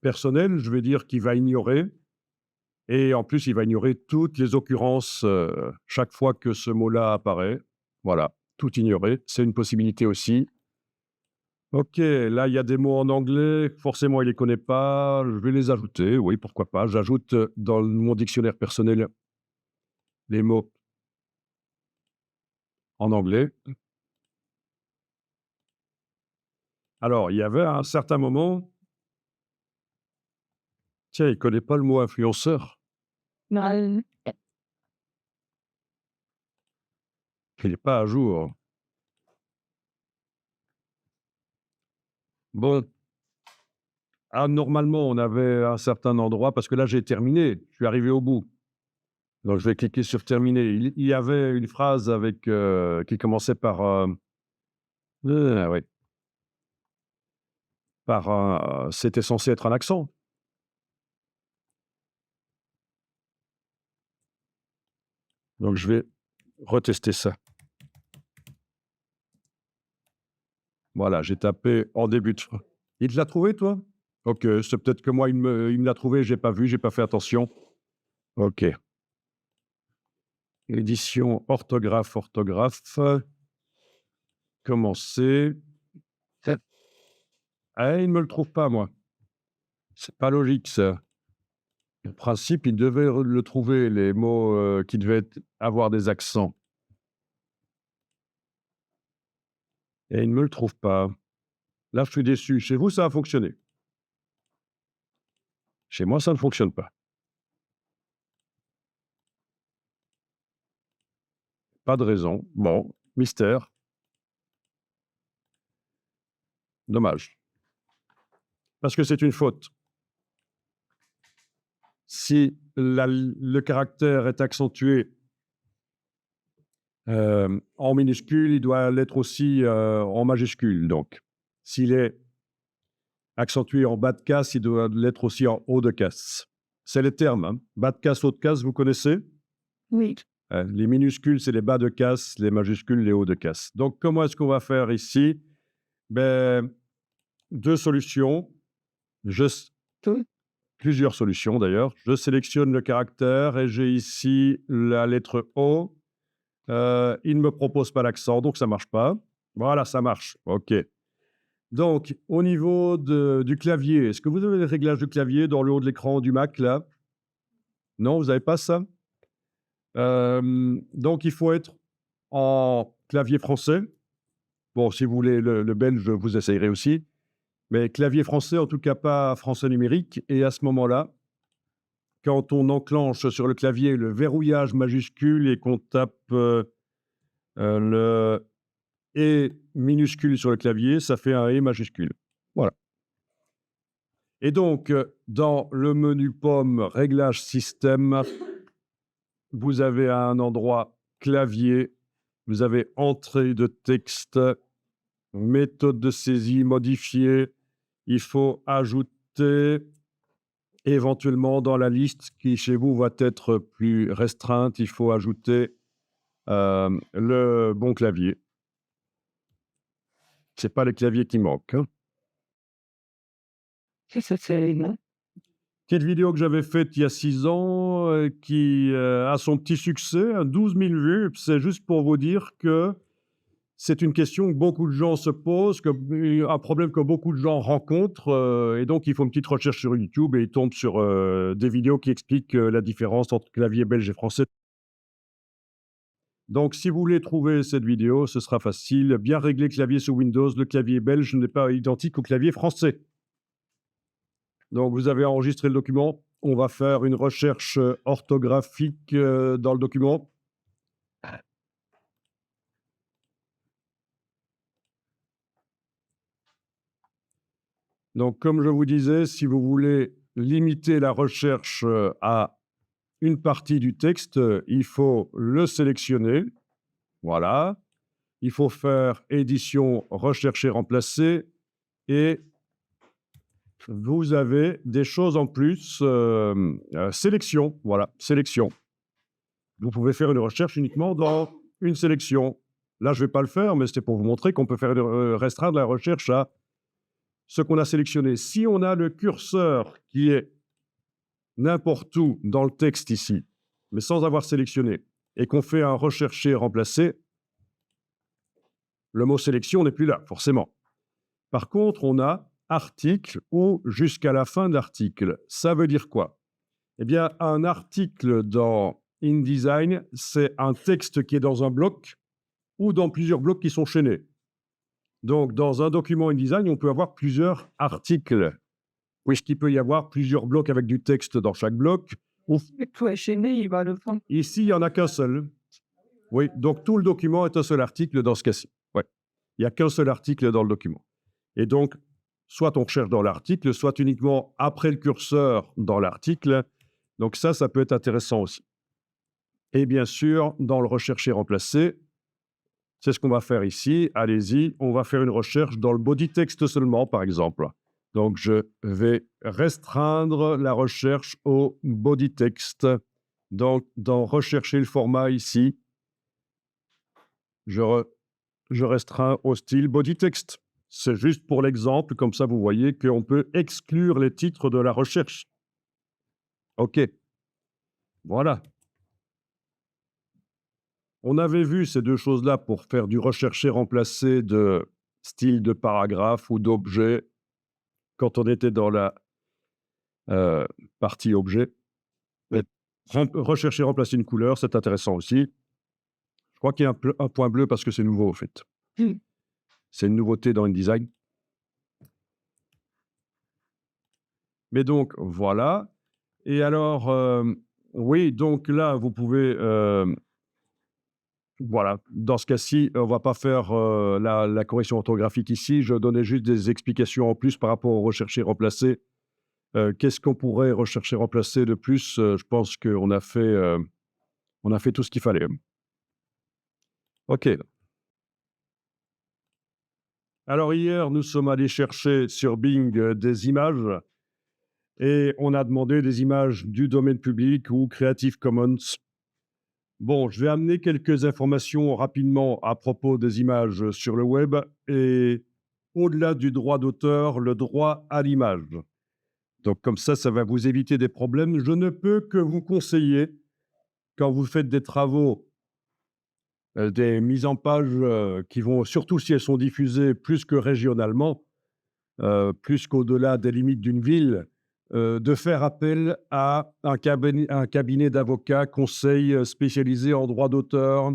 personnel, je vais dire qu'il va ignorer. Et en plus, il va ignorer toutes les occurrences, chaque fois que ce mot-là apparaît. Voilà, tout ignorer, c'est une possibilité aussi. OK, là, il y a des mots en anglais, forcément, il les connaît pas, je vais les ajouter, oui, pourquoi pas. J'ajoute, dans mon dictionnaire personnel les mots en anglais. Alors, il y avait à un certain moment, tiens, il connaît pas le mot influenceur, Non, il est pas à jour. Bon, ah, normalement, on avait un certain endroit parce que là, j'ai terminé, je suis arrivé au bout. Donc je vais cliquer sur terminer. Il y avait une phrase avec, qui commençait par, ouais, par un c'était censé être un accent. Donc je vais retester ça. Voilà, j'ai tapé en début de phr il te l'a trouvé toi? OK, c'est peut-être que moi il me l'a trouvé, j'ai pas vu, j'ai pas fait attention. OK. Édition orthographe, orthographe, commencer. Ah, il me le trouve pas moi. C'est pas logique ça. En principe, il devait re le trouver, les mots, qui devaient avoir des accents et il ne me le trouve pas. Là, je suis déçu. Chez vous, ça a fonctionné. Chez moi, ça ne fonctionne pas. Pas de raison. Bon, mystère. Dommage. Parce que c'est une faute. Si le caractère est accentué en minuscule, il doit l'être aussi en majuscule. Donc, s'il est accentué en bas de case, il doit l'être aussi en haut de case. C'est les termes. Hein. Bas de case, haut de case, vous connaissez? Oui. Les minuscules, c'est les bas de case, les majuscules, les hauts de case. Donc, comment est-ce qu'on va faire ici? Ben, deux solutions. Tout. Plusieurs solutions d'ailleurs. Je sélectionne le caractère et j'ai ici la lettre O. Il ne me propose pas l'accent, donc ça ne marche pas. Voilà, ça marche. OK. Donc, au niveau du clavier, est-ce que vous avez les réglages du clavier dans le haut de l'écran du Mac, là? Non, vous n'avez pas ça? Donc, il faut être en clavier français. Bon, si vous voulez le belge, vous essayerez aussi. Mais clavier français, en tout cas pas français numérique. Et à ce moment-là, quand on enclenche sur le clavier le verrouillage majuscule et qu'on tape le E minuscule sur le clavier, ça fait un E majuscule. Voilà. Et donc, dans le menu pomme réglage système, vous avez à un endroit clavier, vous avez entrée de texte, méthode de saisie modifiée. Il faut ajouter éventuellement dans la liste qui chez vous va être plus restreinte, il faut ajouter le bon clavier. C'est pas les claviers qui manquent. Hein. C'est non. Petite vidéo que j'avais faite il y a 6 ans qui a son petit succès, 12 000 vues. C'est juste pour vous dire que c'est une question que beaucoup de gens se posent, un problème que beaucoup de gens rencontrent. Et donc, il faut une petite recherche sur YouTube et ils tombent sur des vidéos qui expliquent la différence entre clavier belge et français. Donc, si vous voulez trouver cette vidéo, ce sera facile. Bien régler clavier sous Windows, le clavier belge n'est pas identique au clavier français. Donc, vous avez enregistré le document. On va faire une recherche orthographique dans le document. Donc, comme je vous disais, si vous voulez limiter la recherche à une partie du texte, il faut le sélectionner. Voilà. Il faut faire édition, rechercher, remplacer. Et vous avez des choses en plus. Sélection. Voilà, sélection. Vous pouvez faire une recherche uniquement dans une sélection. Là, je ne vais pas le faire, mais c'était pour vous montrer qu'on peut faire restreindre la recherche à ce qu'on a sélectionné. Si on a le curseur qui est n'importe où dans le texte ici, mais sans avoir sélectionné, et qu'on fait un rechercher, remplacer, le mot sélection n'est plus là, forcément. Par contre, on a article ou jusqu'à la fin de l'article. Ça veut dire quoi? Eh bien, un article dans InDesign, c'est un texte qui est dans un bloc ou dans plusieurs blocs qui sont chaînés. Donc, dans un document InDesign, on peut avoir plusieurs articles, puisqu'il peut y avoir plusieurs blocs avec du texte dans chaque bloc. Tout est chaîné, il va le prendre. Ici, il n'y en a qu'un seul. Oui, donc tout le document est un seul article dans ce cas-ci. Ouais. Il n'y a qu'un seul article dans le document. Et donc, soit on recherche dans l'article, soit uniquement après le curseur dans l'article. Donc ça peut être intéressant aussi. Et bien sûr, dans le rechercher remplacer, c'est ce qu'on va faire ici. Allez-y, on va faire une recherche dans le body text seulement, par exemple. Donc, je vais restreindre la recherche au body text. Donc, dans rechercher le format ici, je restreins au style body text. C'est juste pour l'exemple, comme ça vous voyez qu'on peut exclure les titres de la recherche. OK. Voilà. On avait vu ces deux choses-là pour faire du rechercher-remplacer de style de paragraphe ou d'objet quand on était dans la partie objet. Mais rechercher-remplacer une couleur, c'est intéressant aussi. Je crois qu'il y a un point bleu parce que c'est nouveau, au fait. C'est une nouveauté dans InDesign. Mais donc, voilà. Et alors, oui, donc là, vous pouvez Voilà, dans ce cas-ci, on va pas faire, la correction orthographique ici. Je donnais juste des explications en plus par rapport au rechercher remplacer. Qu'est-ce qu'on pourrait rechercher remplacer de plus? Je pense on a fait tout ce qu'il fallait. OK. Alors hier, nous sommes allés chercher sur Bing, des images et on a demandé des images du domaine public ou Creative Commons. Bon, je vais amener quelques informations rapidement à propos des images sur le web et au-delà du droit d'auteur, le droit à l'image. Donc comme ça va vous éviter des problèmes. Je ne peux que vous conseiller, quand vous faites des travaux, des mises en page, qui vont surtout si elles sont diffusées plus que régionalement, plus qu'au-delà des limites d'une ville, de faire appel à un cabinet d'avocats conseil, spécialisé en droit d'auteur.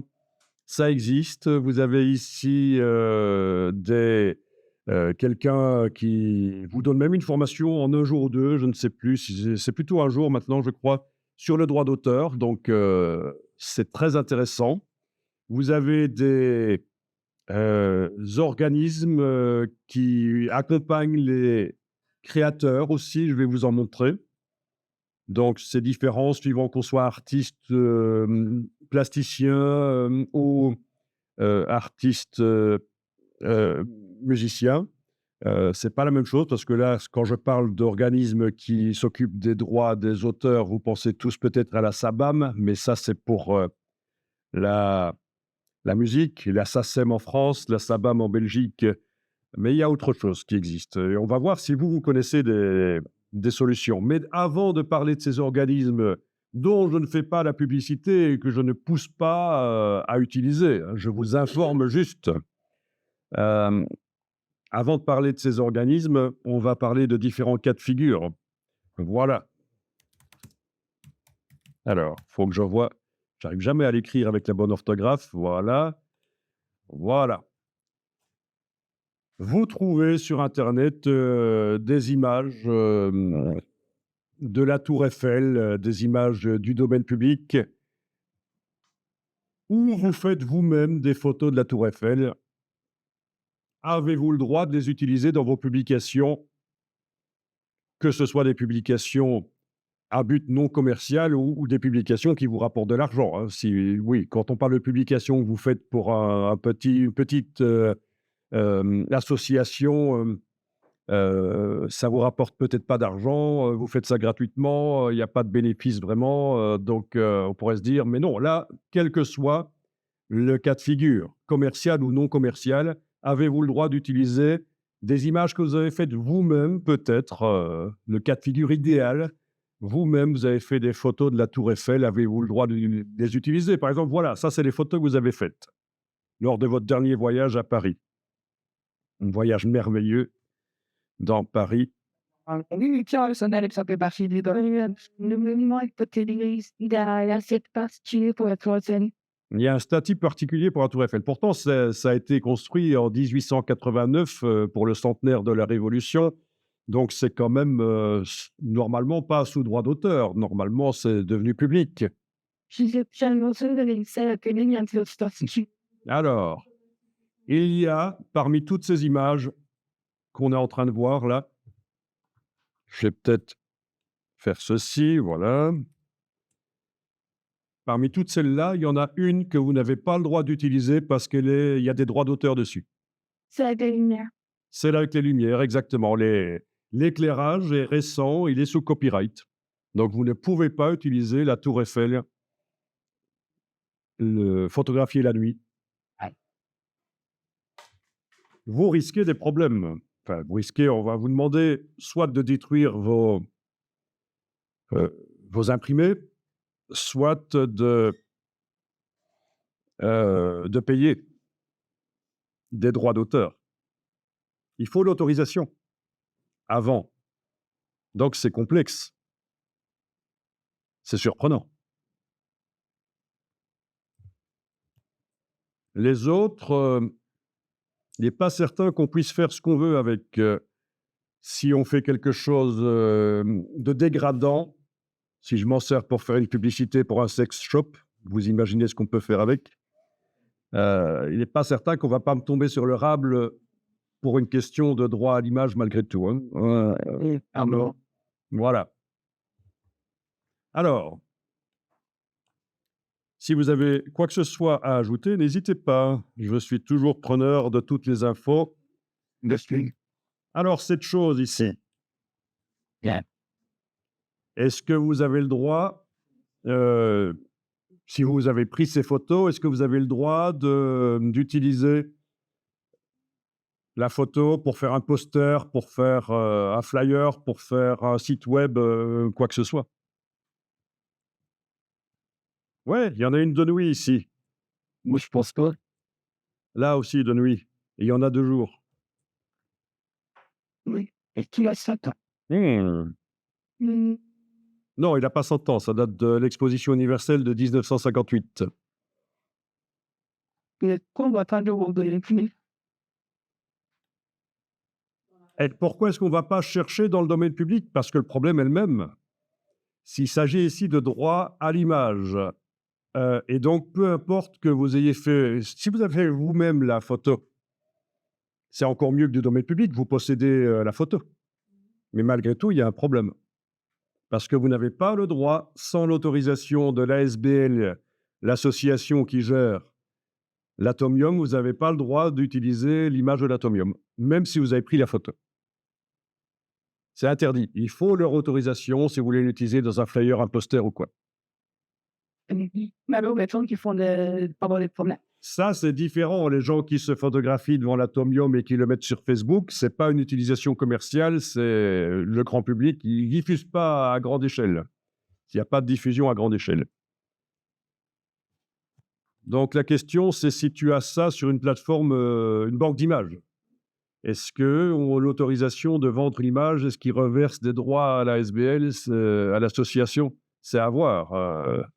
Ça existe. Vous avez ici, quelqu'un qui vous donne même une formation en un jour ou 2, je ne sais plus si c'est plutôt un jour maintenant, je crois, sur le droit d'auteur. Donc, c'est très intéressant. Vous avez des, organismes, qui accompagnent les créateurs aussi, je vais vous en montrer. Donc c'est différent suivant qu'on soit artiste, plasticien, ou artiste, heu, musicien. C'est pas la même chose parce que là, quand je parle d'organismes qui s'occupent des droits des auteurs, vous pensez tous peut-être à la SABAM, mais ça, c'est pour, la la musique, la SACEM en France, la SABAM en Belgique, mais il y a autre chose qui existe et on va voir si vous connaissez des solutions. Mais avant de parler de ces organismes dont je ne fais pas la publicité et que je ne pousse pas, à utiliser, hein, je vous informe juste. Hem, Avant de parler de ces organismes, on va parler de différents cas de figure. Voilà. Alors, faut que j'arrive jamais à l'écrire avec la bonne orthographe. Voilà, voilà. Vous trouvez sur internet, des images, de la tour Eiffel, des images, du domaine public ou vous faites vous-même des photos de la tour Eiffel. Avez-vous le droit de les utiliser dans vos publications, que ce soit des publications à but non commercial ou des publications qui vous rapportent de l'argent, hein? Si oui, quand on parle de publications que vous faites pour une petite, association, ça vous rapporte peut-être pas d'argent, vous faites ça gratuitement, il y a pas de bénéfice vraiment, donc on pourrait se dire: «Mais non, là, quel que soit le cas de figure, commercial ou non commercial, avez-vous le droit d'utiliser des images que vous avez faites vous-même peut-être, le cas de figure idéal, vous-même, vous avez fait des photos de la tour Eiffel, avez-vous le droit de les utiliser?» Par exemple, voilà, ça, c'est les photos que vous avez faites lors de votre dernier voyage à Paris. Un voyage merveilleux dans Paris. Oui, chiaro, sono delle proprie partite. Le monument hypotétique derrière cette partie pour être scène. Il y a un statut particulier pour la tour Eiffel. Pourtant, ça a été construit en 1889, pour le centenaire de la Révolution. Donc c'est quand même, normalement pas sous droit d'auteur. Normalement, c'est devenu public. C'è il museo dell'Inizio che negli anni storici. Alors, il y a parmi toutes ces images qu'on est en train de voir là, je vais peut-être faire ceci, voilà. Parmi toutes celles-là, il y en a une que vous n'avez pas le droit d'utiliser parce il y a des droits d'auteur dessus. C'est des lumières. Celle avec les lumières, exactement. L'éclairage est récent, il est sous copyright. Donc vous ne pouvez pas utiliser la tour Eiffel, photographier la nuit. Vous risquez des problèmes. Enfin, vous risquez, on va vous demander soit de détruire heu, vos imprimés, soit de payer des droits d'auteur. Il faut l'autorisation avant, donc c'est complexe, c'est surprenant. Les autres, il n'est pas certain qu'on puisse faire ce qu'on veut avec, si on fait quelque chose, de dégradant, si je m'en sers pour faire une publicité pour un sex shop, vous imaginez ce qu'on peut faire avec. Il n'est pas certain qu'on ne va pas me tomber sur le râble pour une question de droit à l'image malgré tout, hein. Alors, Voilà. Alors, si vous avez quoi que ce soit à ajouter, n'hésitez pas. Je suis toujours preneur de toutes les infos. je suis Alors, cette chose ici, bien. est-ce que vous avez le droit, si vous avez pris ces photos, est-ce que vous avez le droit d'utiliser la photo pour faire un poster, pour faire un flyer, pour faire un site web, quoi que ce soit? Ouais, il y en a une de nuit ici. Moi, je pense pas. Là aussi de nuit. Et il y en a 2 jours. Oui. Et qui a 100 ans? Mmh. Mmh. Non, il a pas 100 ans, ça date de l'exposition universelle de 1958. Et qu'on va pas nous redonner. Et pourquoi est-ce qu'on va pas chercher dans le domaine public? Parce que le problème est le même. S'il s'agit ici de droit à l'image, et donc peu importe que vous ayez fait si vous avez fait vous-même la photo, c'est encore mieux que du domaine public, vous possédez, la photo. Mais malgré tout, il y a un problème. Parce que vous n'avez pas le droit, sans l'autorisation de l'ASBL, l'association qui gère l'atomium, vous n'avez pas le droit d'utiliser l'image de l'atomium, même si vous avez pris la photo. C'est interdit. Il faut leur autorisation si vous voulez l'utiliser dans un flyer, un poster ou quoi. Mais alors, les gens qui font pas avoir des problèmes. Ça, c'est différent. Les gens qui se photographient devant l'atomium et qui le mettent sur Facebook, c'est pas une utilisation commerciale, c'est le grand public. Ils diffusent pas à grande échelle. Il n'y a pas de diffusion à grande échelle. Donc la question, c'est si tu as ça sur une plateforme, une banque d'images. Est-ce qu'on a l'autorisation de vendre l'image? Est-ce qu'ils reversent des droits à la SBL, à l'association? C'est à voir.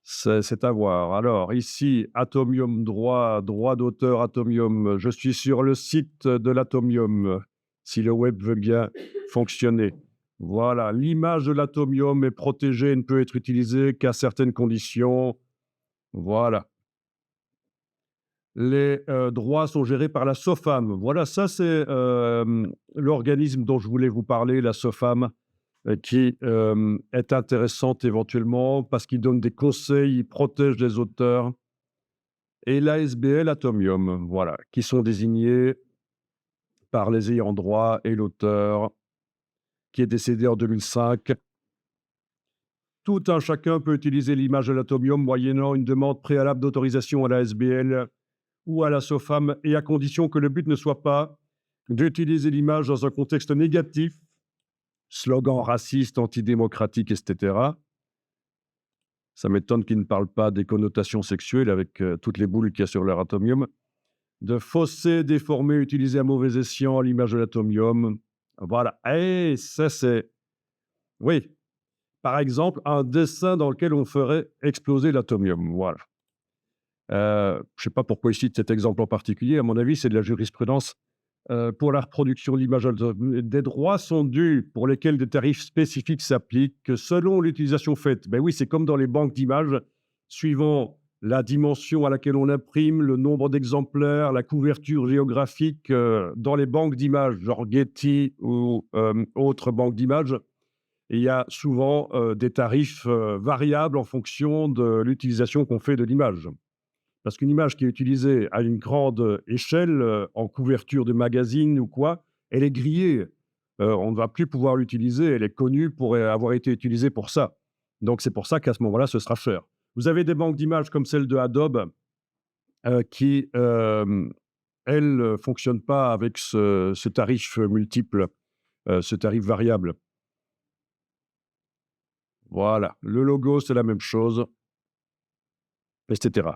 C'est à voir. Alors ici, Atomium droit d'auteur Atomium. Je suis sur le site de l'Atomium, si le web veut bien fonctionner. Voilà, l'image de l'Atomium est protégée et ne peut être utilisée qu'à certaines conditions. Voilà. Les droits sont gérés par la SOFAM. Voilà, ça c'est l'organisme dont je voulais vous parler, la SOFAM, qui est intéressante éventuellement parce qu'il donne des conseils, il protège les auteurs. Et l'ASBL Atomium, voilà, qui sont désignés par les ayants droit et l'auteur, qui est décédé en 2005. Tout un chacun peut utiliser l'image de l'Atomium moyennant une demande préalable d'autorisation à l'ASBL ou à la SOFAM, et à condition que le but ne soit pas d'utiliser l'image dans un contexte négatif, slogan raciste, antidémocratique, etc. Ça m'étonne qu'ils ne parlent pas des connotations sexuelles avec toutes les boules qu'il y a sur leur atomium. De fausser, déformer, utiliser à mauvais escient l'image de l'atomium. Voilà. Et ça, c'est... Oui. Par exemple, un dessin dans lequel on ferait exploser l'atomium. Voilà. Je ne sais pas pourquoi il cite cet exemple en particulier. À mon avis, c'est de la jurisprudence. Pour la reproduction de l'image, des droits sont dus pour lesquels des tarifs spécifiques s'appliquent selon l'utilisation faite. Ben oui, c'est comme dans les banques d'images, suivant la dimension à laquelle on imprime, le nombre d'exemplaires, la couverture géographique, dans les banques d'images, genre Getty ou autres banques d'images, il y a souvent des tarifs variables en fonction de l'utilisation qu'on fait de l'image. Parce qu'une image qui est utilisée à une grande échelle, en couverture de magazine ou quoi, elle est grillée. On ne va plus pouvoir l'utiliser. Elle est connue pour avoir été utilisée pour ça. Donc c'est pour ça qu'à ce moment-là, ce sera cher. Vous avez des banques d'images comme celle de Adobe, qui, elles, ne fonctionnent pas avec ce tarif multiple, ce tarif variable. Voilà. Le logo, c'est la même chose, etc.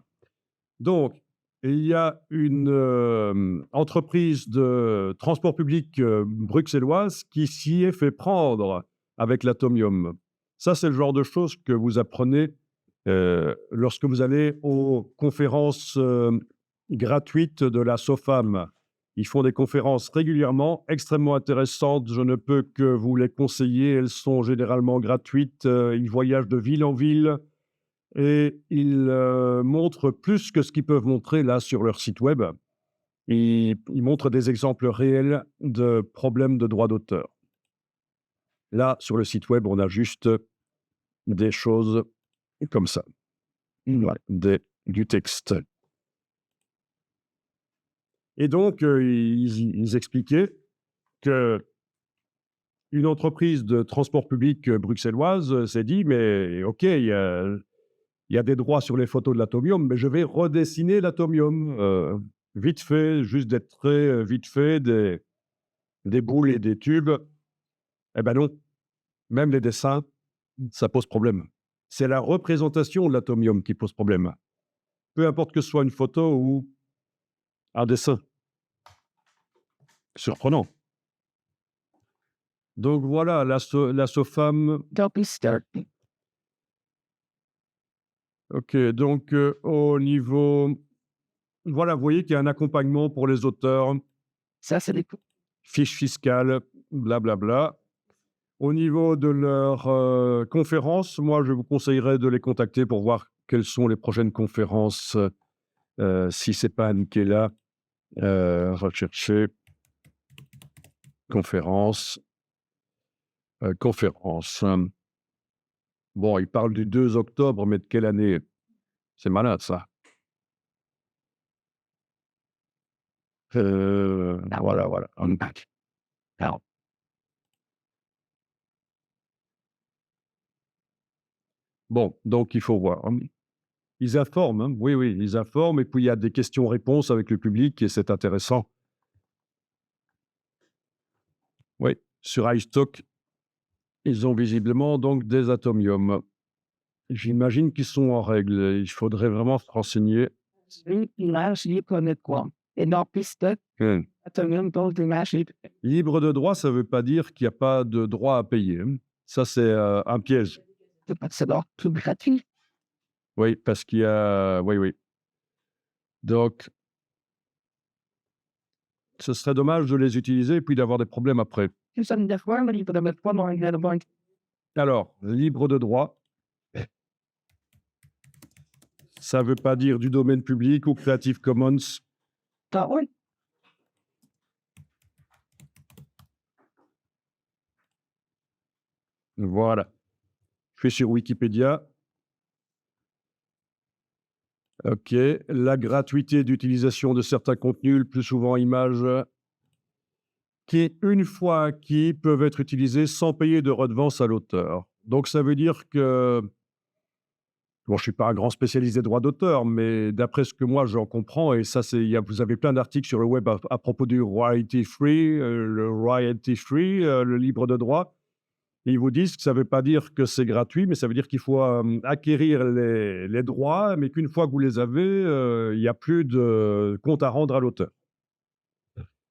Donc, il y a une entreprise de transport public bruxelloise qui s'y est fait prendre avec l'atomium. Ça, c'est le genre de choses que vous apprenez lorsque vous allez aux conférences gratuites de la SOFAM. Ils font des conférences régulièrement, extrêmement intéressantes. Je ne peux que vous les conseiller. Elles sont généralement gratuites. Ils voyagent de ville en ville. et ils montrent plus que ce qu'ils peuvent montrer là sur leur site web. Ils montrent des exemples réels de problèmes de droit d'auteur. Là, sur le site web, on a juste des choses comme ça. Voilà, du texte. Et donc, ils expliquaient qu'une entreprise de transport public bruxelloise s'est dit: «Mais OK, il y a des droits sur les photos de l'atomium, mais je vais redessiner l'atomium, vite fait, juste des traits, vite fait, des boules et des tubes». Eh ben non, même les dessins, ça pose problème. C'est la représentation de l'atomium qui pose problème. Peu importe que ce soit une photo ou un dessin. Surprenant. Donc voilà, la SOFAM. Don't be start. OK, donc au niveau voilà, vous voyez qu'il y a un accompagnement pour les auteurs, Ça, c'est des fiche fiscale, blablabla. Au niveau de leur conférences, moi, je vous conseillerais de les contacter pour voir quelles sont les prochaines conférences, si c'est pas indiqué là. Rechercher conférence, conférence. Bon, ils parlent du 2 octobre, mais de quelle année? C'est malade ça. Voilà, voilà. now. Bon, donc il faut voir, hein. Ils informent, hein. Oui, oui, ils informent et puis il y a des questions-réponses avec le public et c'est intéressant. Oui, sur iStock, ils ont visiblement donc des atomiums. J'imagine qu'ils sont en règle. Il faudrait vraiment se renseigner. L'image libre de quoi? Et non, piste, Mmh. atomium, donc l'image libre. Libre de droit, ça ne veut pas dire qu'il n'y a pas de droit à payer, hein. Ça, c'est un piège. C'est pas c'est donc tout gratuit. Oui, parce qu'il y a oui, oui. Donc ce serait dommage de les utiliser et puis d'avoir des problèmes après. Tout ça, une fois, mais il faut mettre quoi dans le banque? Alors, libre de droit, ça ne veut pas dire du domaine public ou Creative Commons. Ah oui? Voilà. Je suis sur Wikipédia. OK. La gratuité d'utilisation de certains contenus, le plus souvent images, qui, une fois acquis, peuvent être utilisés sans payer de redevance à l'auteur. Donc ça veut dire que bon, je ne suis pas un grand spécialiste des droits d'auteur, mais d'après ce que moi j'en comprends, et ça, c'est, vous avez plein d'articles sur le web à propos du royalty free, le libre de droit. Et ils vous disent que ça ne veut pas dire que c'est gratuit, mais ça veut dire qu'il faut acquérir les droits, mais qu'une fois que vous les avez, il n'y a plus de compte à rendre à l'auteur.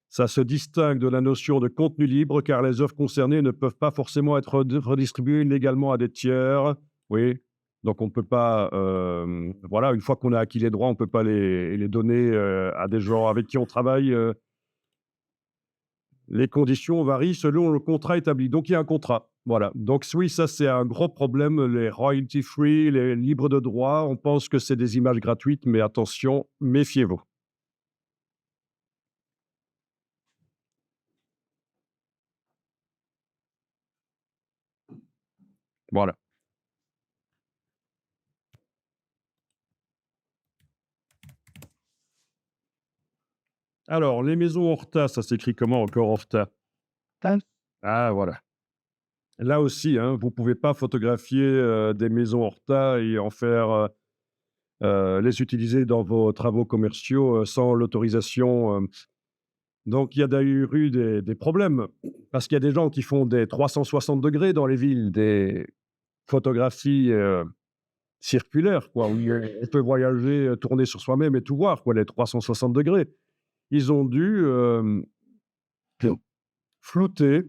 Ça se distingue de la notion de contenu libre, car les œuvres concernées ne peuvent pas forcément être redistribuées illégalement à des tiers. Oui, donc on ne peut pas, voilà, une fois qu'on a acquis les droits, on ne peut pas les donner à des gens avec qui on travaille. Les conditions varient selon le contrat établi. Donc il y a un contrat. Voilà. Donc oui, ça c'est un gros problème, les royalty free, les libres de droit. On pense que c'est des images gratuites, mais attention, méfiez-vous. Voilà. Alors, les maisons Horta, ça s'écrit comment encore Horta? Hein? Ah voilà. Là aussi, hein, vous ne pouvez pas photographier des maisons Horta et en faire, les utiliser dans vos travaux commerciaux sans l'autorisation. Donc, il y a d'ailleurs eu des problèmes parce qu'il y a des gens qui font des 360 degrés dans les villes, des photographies circulaires, quoi, où on peut voyager, tourner sur soi-même et tout voir, quoi, les 360 degrés. Ils ont dû flouter,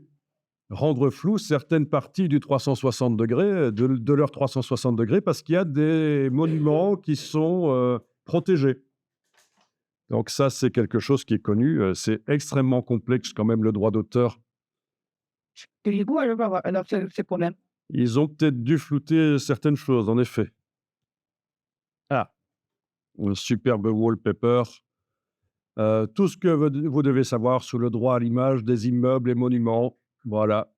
rendre flou certaines parties du 360 degrés, de leur 360 degrés, parce qu'il y a des monuments qui sont protégés. Donc ça, c'est quelque chose qui est connu. C'est extrêmement complexe quand même le droit d'auteur. Et du coup, alors, c'est problème. Ils ont peut-être dû flouter certaines choses, en effet. un superbe wallpaper. Tout ce que vous devez savoir sur le droit à l'image des immeubles et monuments. Voilà.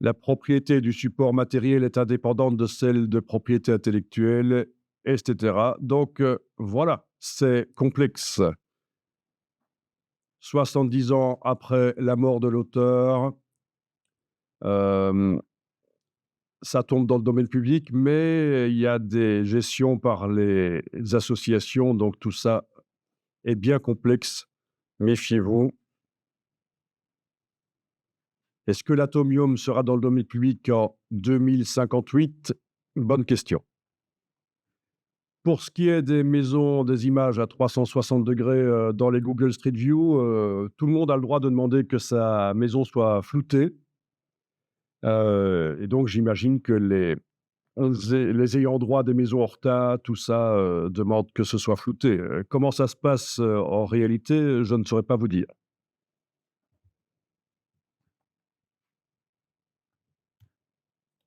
La propriété du support matériel est indépendante de celle de propriété intellectuelle, et cetera. Donc, voilà, c'est complexe. 70 ans après la mort de l'auteur, hem, ça tombe dans le domaine public, mais il y a des gestions par les associations, donc tout ça est bien complexe. Méfiez-vous. Est-ce que l'atomium sera dans le domaine public en 2058? Bonne question. Pour ce qui est des maisons, des images à 360° dans les Google Street View, tout le monde a le droit de demander que sa maison soit floutée. Et donc j'imagine que les ayants droit des maisons Horta, tout ça, demandent que ce soit flouté. Comment ça se passe, en réalité, je ne saurais pas vous dire.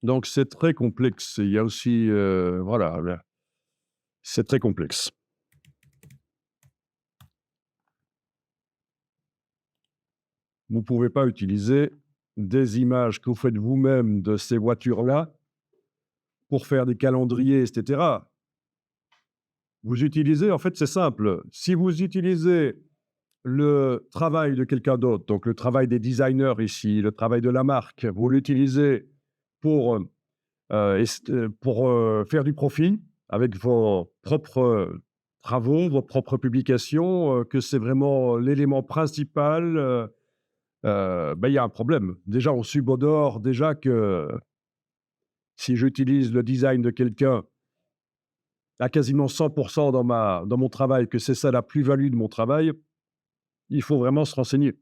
Donc c'est très complexe. Il y a aussi, voilà, c'est très complexe. Vous ne pouvez pas utiliser des images que vous faites vous-même de ces voitures-là pour faire des calendriers, et cetera. Vous utilisez en fait, c'est simple, si vous utilisez le travail de quelqu'un d'autre, donc le travail des designers ici, le travail de la marque, vous l'utilisez pour, faire du profit avec vos propres travaux, vos propres publications, que c'est vraiment l'élément principal, bah, il y a un problème. Déjà, on subodore déjà que si j'utilise le design de quelqu'un à quasiment 100 dans mon travail, que c'est ça la plus-value de mon travail, il faut vraiment se renseigner.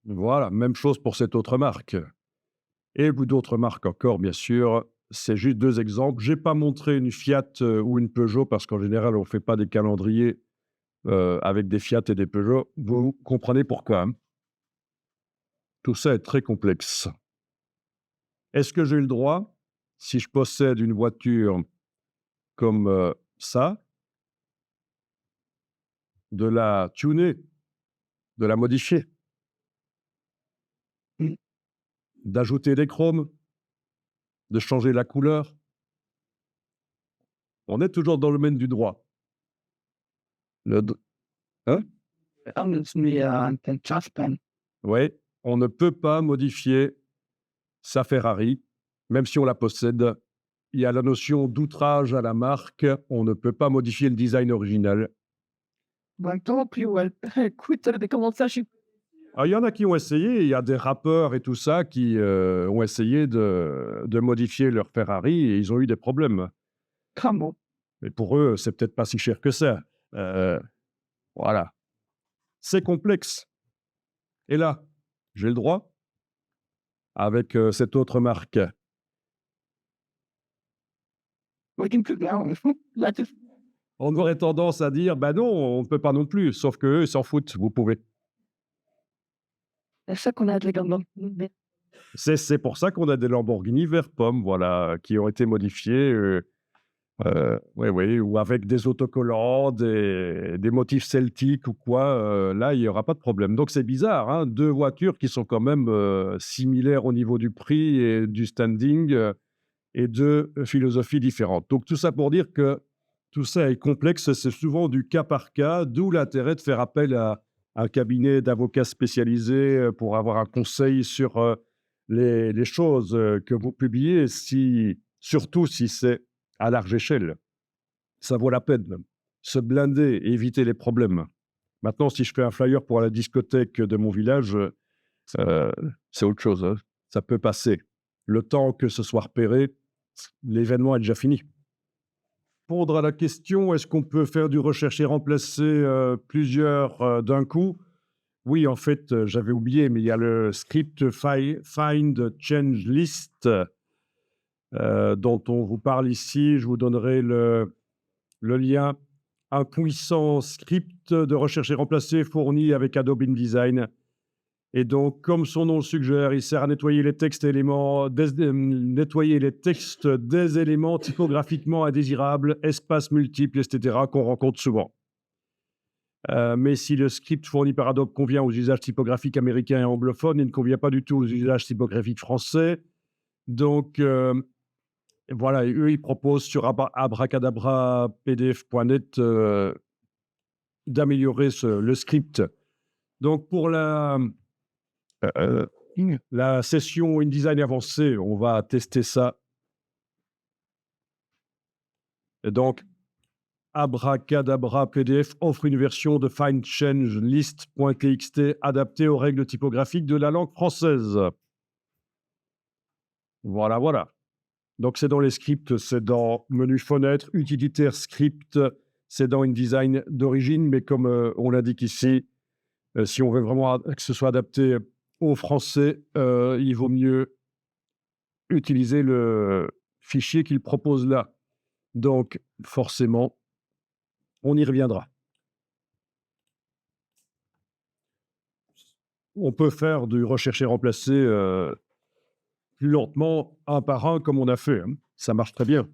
Voilà, même chose pour cette autre marque et vous d'autres marques encore, bien sûr. C'est juste 2 exemples. J'ai pas montré une Fiat, ou une Peugeot parce qu'en général, on fait pas des calendriers, avec des Fiat et des Peugeot. Vous comprenez pourquoi, hein? Tout ça est très complexe. Est-ce que j'ai le droit, si je possède une voiture comme, ça, de la tuner, de la modifier, Mmh. d'ajouter des chromes, de changer la couleur? On est toujours dans le domaine du droit. Le d Hein? Anders mir den Jasper. Oui, on ne peut pas modifier sa Ferrari, même si on la possède. Il y a la notion d'outrage à la marque, on ne peut pas modifier le design original. Maintenant, puis ouais, écoute, comment ça, je suis Alors, il y en a qui ont essayé, il y a des rappeurs et tout ça qui, ont essayé de modifier leur Ferrari et ils ont eu des problèmes. comment? Mais pour eux, c'est peut-être pas si cher que ça. Heu, voilà. C'est complexe et là, j'ai le droit avec, cette autre marque. Ouais, qui me plaît bien, là, tu On aurait tendance à dire: «Bah, non, on ne peut pas non plus», sauf qu'eux, ils s'en foutent, vous pouvez. c'est ça qu'on a de l'également. C'est pour ça qu'on a des Lamborghini vert pomme, voilà, qui ont été modifiés, oui, oui, ou avec des autocollants, des motifs celtiques ou quoi, là, il y aura pas de problème. Donc c'est bizarre, hein, 2 voitures qui sont quand même, similaires au niveau du prix et du standing, et 2 philosophies différentes. Donc tout ça pour dire que tout ça est complexe, c'est souvent du cas par cas, d'où l'intérêt de faire appel à un cabinet d'avocats spécialisés, pour avoir un conseil sur, les choses, que vous publiez, si surtout si c'est à large échelle. Ça vaut la peine. Se blinder et éviter les problèmes. Maintenant, si je fais un flyer pour la discothèque de mon village, c'est autre chose, hein. Ça peut passer. Le temps que ce soit repéré, l'événement est déjà fini. Répondre à la question: «Est-ce qu'on peut faire du rechercher remplacer, plusieurs, d'un coup?» Oui, en fait, j'avais oublié, mais il y a le script find change list, dont on vous parle ici. Je vous donnerai le lien un puissant script de recherche et remplacer fourni avec Adobe InDesign. Et donc, comme son nom le suggère, il sert à nettoyer les textes nettoyer les textes des éléments typographiquement indésirables, espaces multiples, etc., qu'on rencontre souvent. Mais si le script fourni par Adobe convient aux usages typographiques américains et anglophones, il ne convient pas du tout aux usages typographiques français. Donc, voilà, eux, ils proposent sur abracadabrapdf.net d'améliorer le script. Donc, pour la session InDesign avancée, on va tester ça. Et donc, Abracadabra PDF offre une version de Find Change List.txt adaptée aux règles typographiques de la langue française. Voilà, voilà. Donc, c'est dans les scripts, c'est dans menu fenêtre, utilitaire script, c'est dans InDesign d'origine, mais comme on l'indique ici, si on veut vraiment que ce soit adapté au français, il vaut mieux utiliser le fichier qu'il propose là. Donc, forcément, on y reviendra. On peut faire du rechercher-remplacer plus lentement, un par un, comme on a fait, hein. Ça marche très bien.